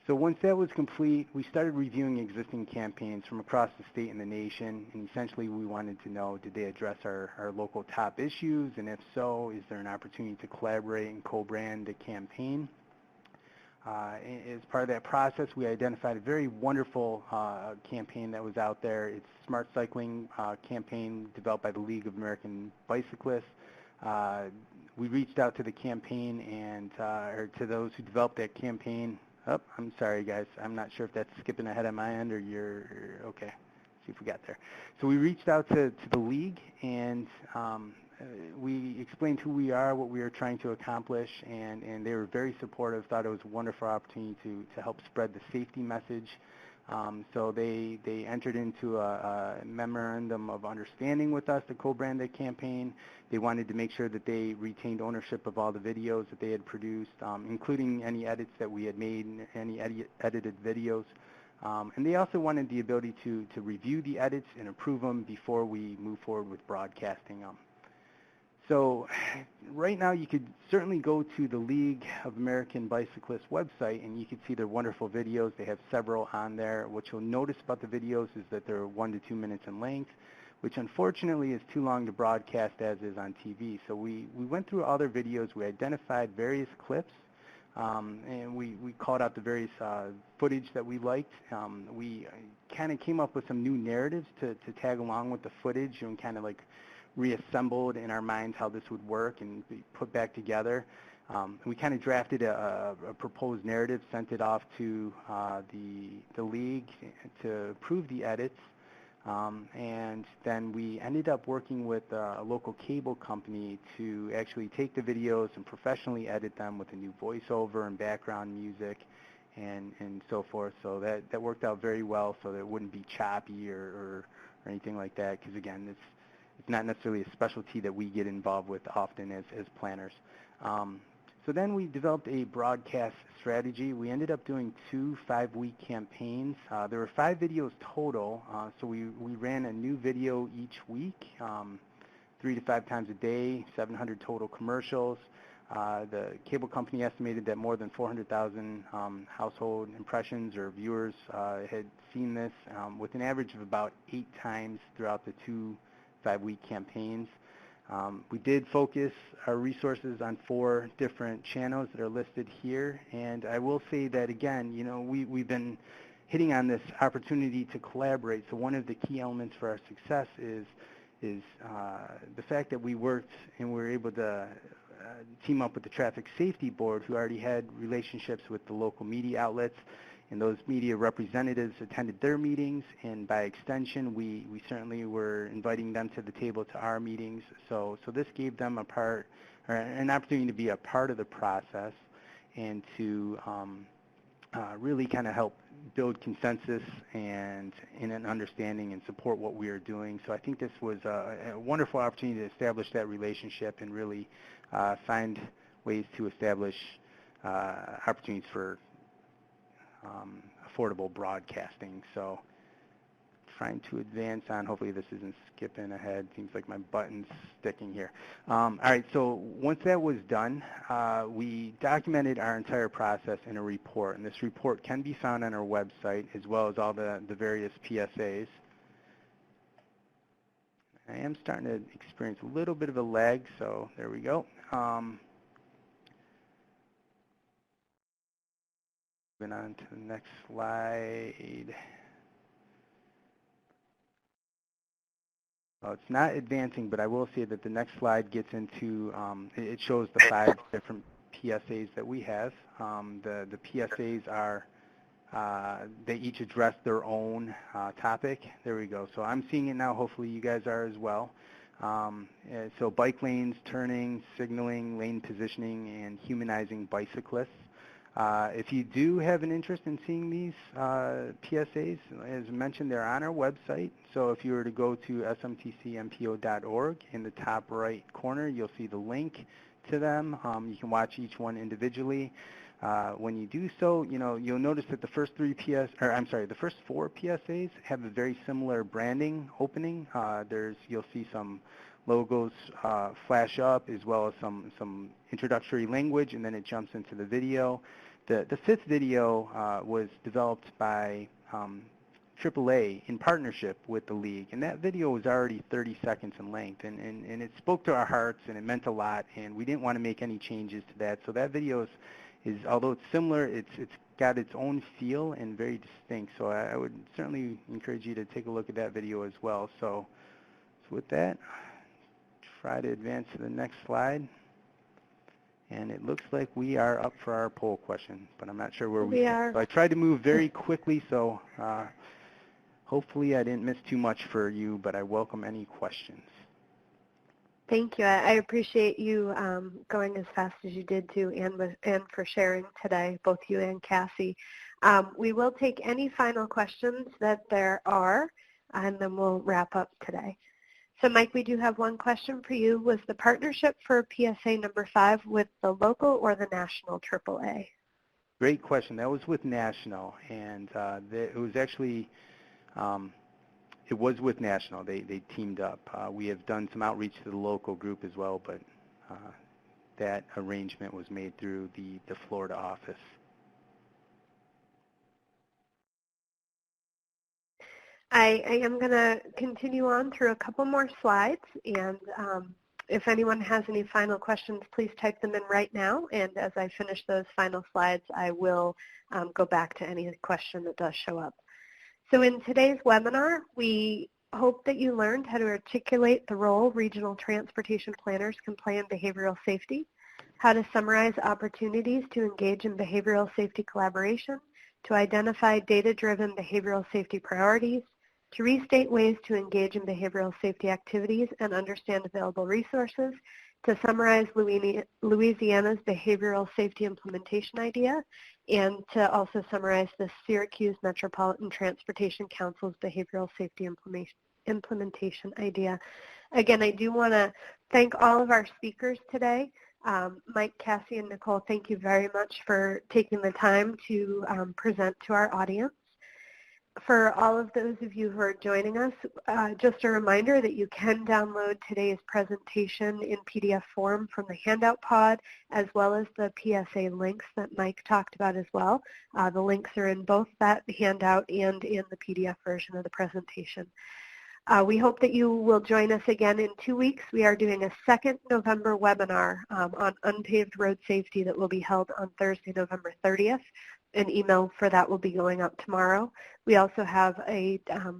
[SPEAKER 4] So once that was complete, we started reviewing existing campaigns from across the state and the nation, and essentially we wanted to know, did they address our local top issues, and if so, is there an opportunity to collaborate and co-brand the campaign? As part of that process, we identified a very wonderful campaign that was out there. It's a Smart Cycling campaign developed by the League of American Bicyclists. We reached out to the campaign and or to those who developed that campaign. Oh, I'm sorry, guys. I'm not sure if that's skipping ahead on my end or you're okay. Let's see if we got there. So we reached out to the league, and we explained who we are, what we were trying to accomplish, and they were very supportive, thought it was a wonderful opportunity to help spread the safety message. So they entered into a memorandum of understanding with us to co-brand the campaign. They wanted to make sure that they retained ownership of all the videos that they had produced, including any edits that we had made, any edited videos. And they also wanted the ability to review the edits and approve them before we move forward with broadcasting them. So right now you could certainly go to the League of American Bicyclists website and you can see their wonderful videos. They have several on there. What you'll notice about the videos is that they're 1 to 2 minutes in length, which unfortunately is too long to broadcast as is on TV. So we went through all their videos. We identified various clips, and we called out the various footage that we liked. We kind of came up with some new narratives to tag along with the footage and kind of like reassembled in our minds how this would work and be put back together. We kind of drafted a proposed narrative, sent it off to the league to approve the edits, and then we ended up working with a local cable company to actually take the videos and professionally edit them with a new voiceover and background music and so forth. So that worked out very well, so that it wouldn't be choppy or anything like that, because again, it's not necessarily a specialty that we get involved with often as planners. So then we developed a broadcast strategy. We ended up doing 2 5-week campaigns. There were 5 videos total, so we ran a new video each week, 3 to 5 times a day, 700 total commercials. The cable company estimated that more than 400,000 household impressions or viewers had seen this, with an average of about 8 times throughout the 2 5-week campaigns. We did focus our resources on 4 different channels that are listed here, and I will say that again, you know, we've been hitting on this opportunity to collaborate. So one of the key elements for our success is the fact that we worked and we were able to team up with the Traffic Safety Board, who already had relationships with the local media outlets, and those media representatives attended their meetings, and by extension, we certainly were inviting them to the table to our meetings. So this gave them an opportunity to be a part of the process and to really kind of help build consensus and in an understanding and support what we are doing. So I think this was a wonderful opportunity to establish that relationship and really find ways to establish opportunities for affordable broadcasting. So trying to advance on, hopefully this isn't skipping ahead. Seems like my button's sticking here. All right, so once that was done, we documented our entire process in a report, and this report can be found on our website as well as all the various PSAs. I am starting to experience a little bit of a lag, so there we go. Moving on to the next slide. Well, it's not advancing, but I will say that the next slide gets into, it shows the 5 different PSAs that we have. The PSAs are, they each address their own topic. There we go. So I'm seeing it now. Hopefully you guys are as well. So bike lanes, turning, signaling, lane positioning, and humanizing bicyclists. If you do have an interest in seeing these PSAs, as mentioned, they're on our website. So if you were to go to smtcmpo.org, in the top right corner, you'll see the link to them. You can watch each one individually. When you do so, you know, you'll notice that the first 4 PSAs have a very similar branding opening. You'll see some logos flash up, as well as some introductory language, and then it jumps into the video. The 5th video was developed by AAA in partnership with the league, and that video was already 30 seconds in length, and it spoke to our hearts, and it meant a lot, and we didn't want to make any changes to that. So that video is although it's similar, it's got its own feel and very distinct. So I would certainly encourage you to take a look at that video as well. So with that, try to advance to the next slide. And it looks like we are up for our poll question, but I'm not sure where we are. So I tried to move very quickly, so hopefully I didn't miss too much for you, but I welcome any questions.
[SPEAKER 1] Thank you. I appreciate you going as fast as you did too, and for sharing today, both you and Cassie. We will take any final questions that there are, and then we'll wrap up today. So Mike, we do have one question for you. Was the partnership for PSA number 5 with the local or the national AAA?
[SPEAKER 4] Great question. That was with national, and it was actually, it was with national. They teamed up. We have done some outreach to the local group as well, but that arrangement was made through the Florida office.
[SPEAKER 1] I am going to continue on through a couple more slides, and if anyone has any final questions, please type them in right now, and as I finish those final slides, I will go back to any question that does show up. So in today's webinar, we hope that you learned how to articulate the role regional transportation planners can play in behavioral safety, how to summarize opportunities to engage in behavioral safety collaboration, to identify data-driven behavioral safety priorities, to restate ways to engage in behavioral safety activities and understand available resources, to summarize Louisiana's behavioral safety implementation idea, and to also summarize the Syracuse Metropolitan Transportation Council's behavioral safety implementation idea. Again, I do want to thank all of our speakers today. Mike, Cassie, and Nicole, thank you very much for taking the time to present to our audience. For all of those of you who are joining us, just a reminder that you can download today's presentation in PDF form from the handout pod, as well as the PSA links that Mike talked about as well. The links are in both that handout and in the PDF version of the presentation. We hope that you will join us again in 2 weeks. We are doing a second November webinar on unpaved road safety that will be held on Thursday, November 30th. An email for that will be going up tomorrow. We also have a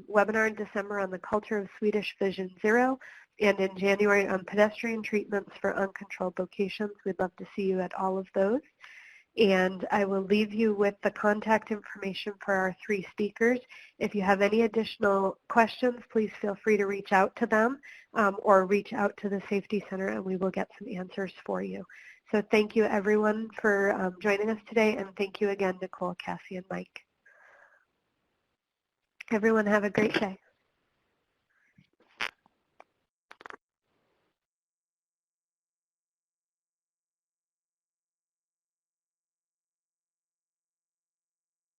[SPEAKER 1] webinar in December on the culture of Swedish Vision Zero, and in January on pedestrian treatments for uncontrolled vocations. We'd love to see you at all of those. And I will leave you with the contact information for our 3 speakers. If you have any additional questions, please feel free to reach out to them or reach out to the Safety Center, and we will get some answers for you. So thank you, everyone, for joining us today, and thank you again, Nicole, Cassie, and Mike. Everyone have a great day.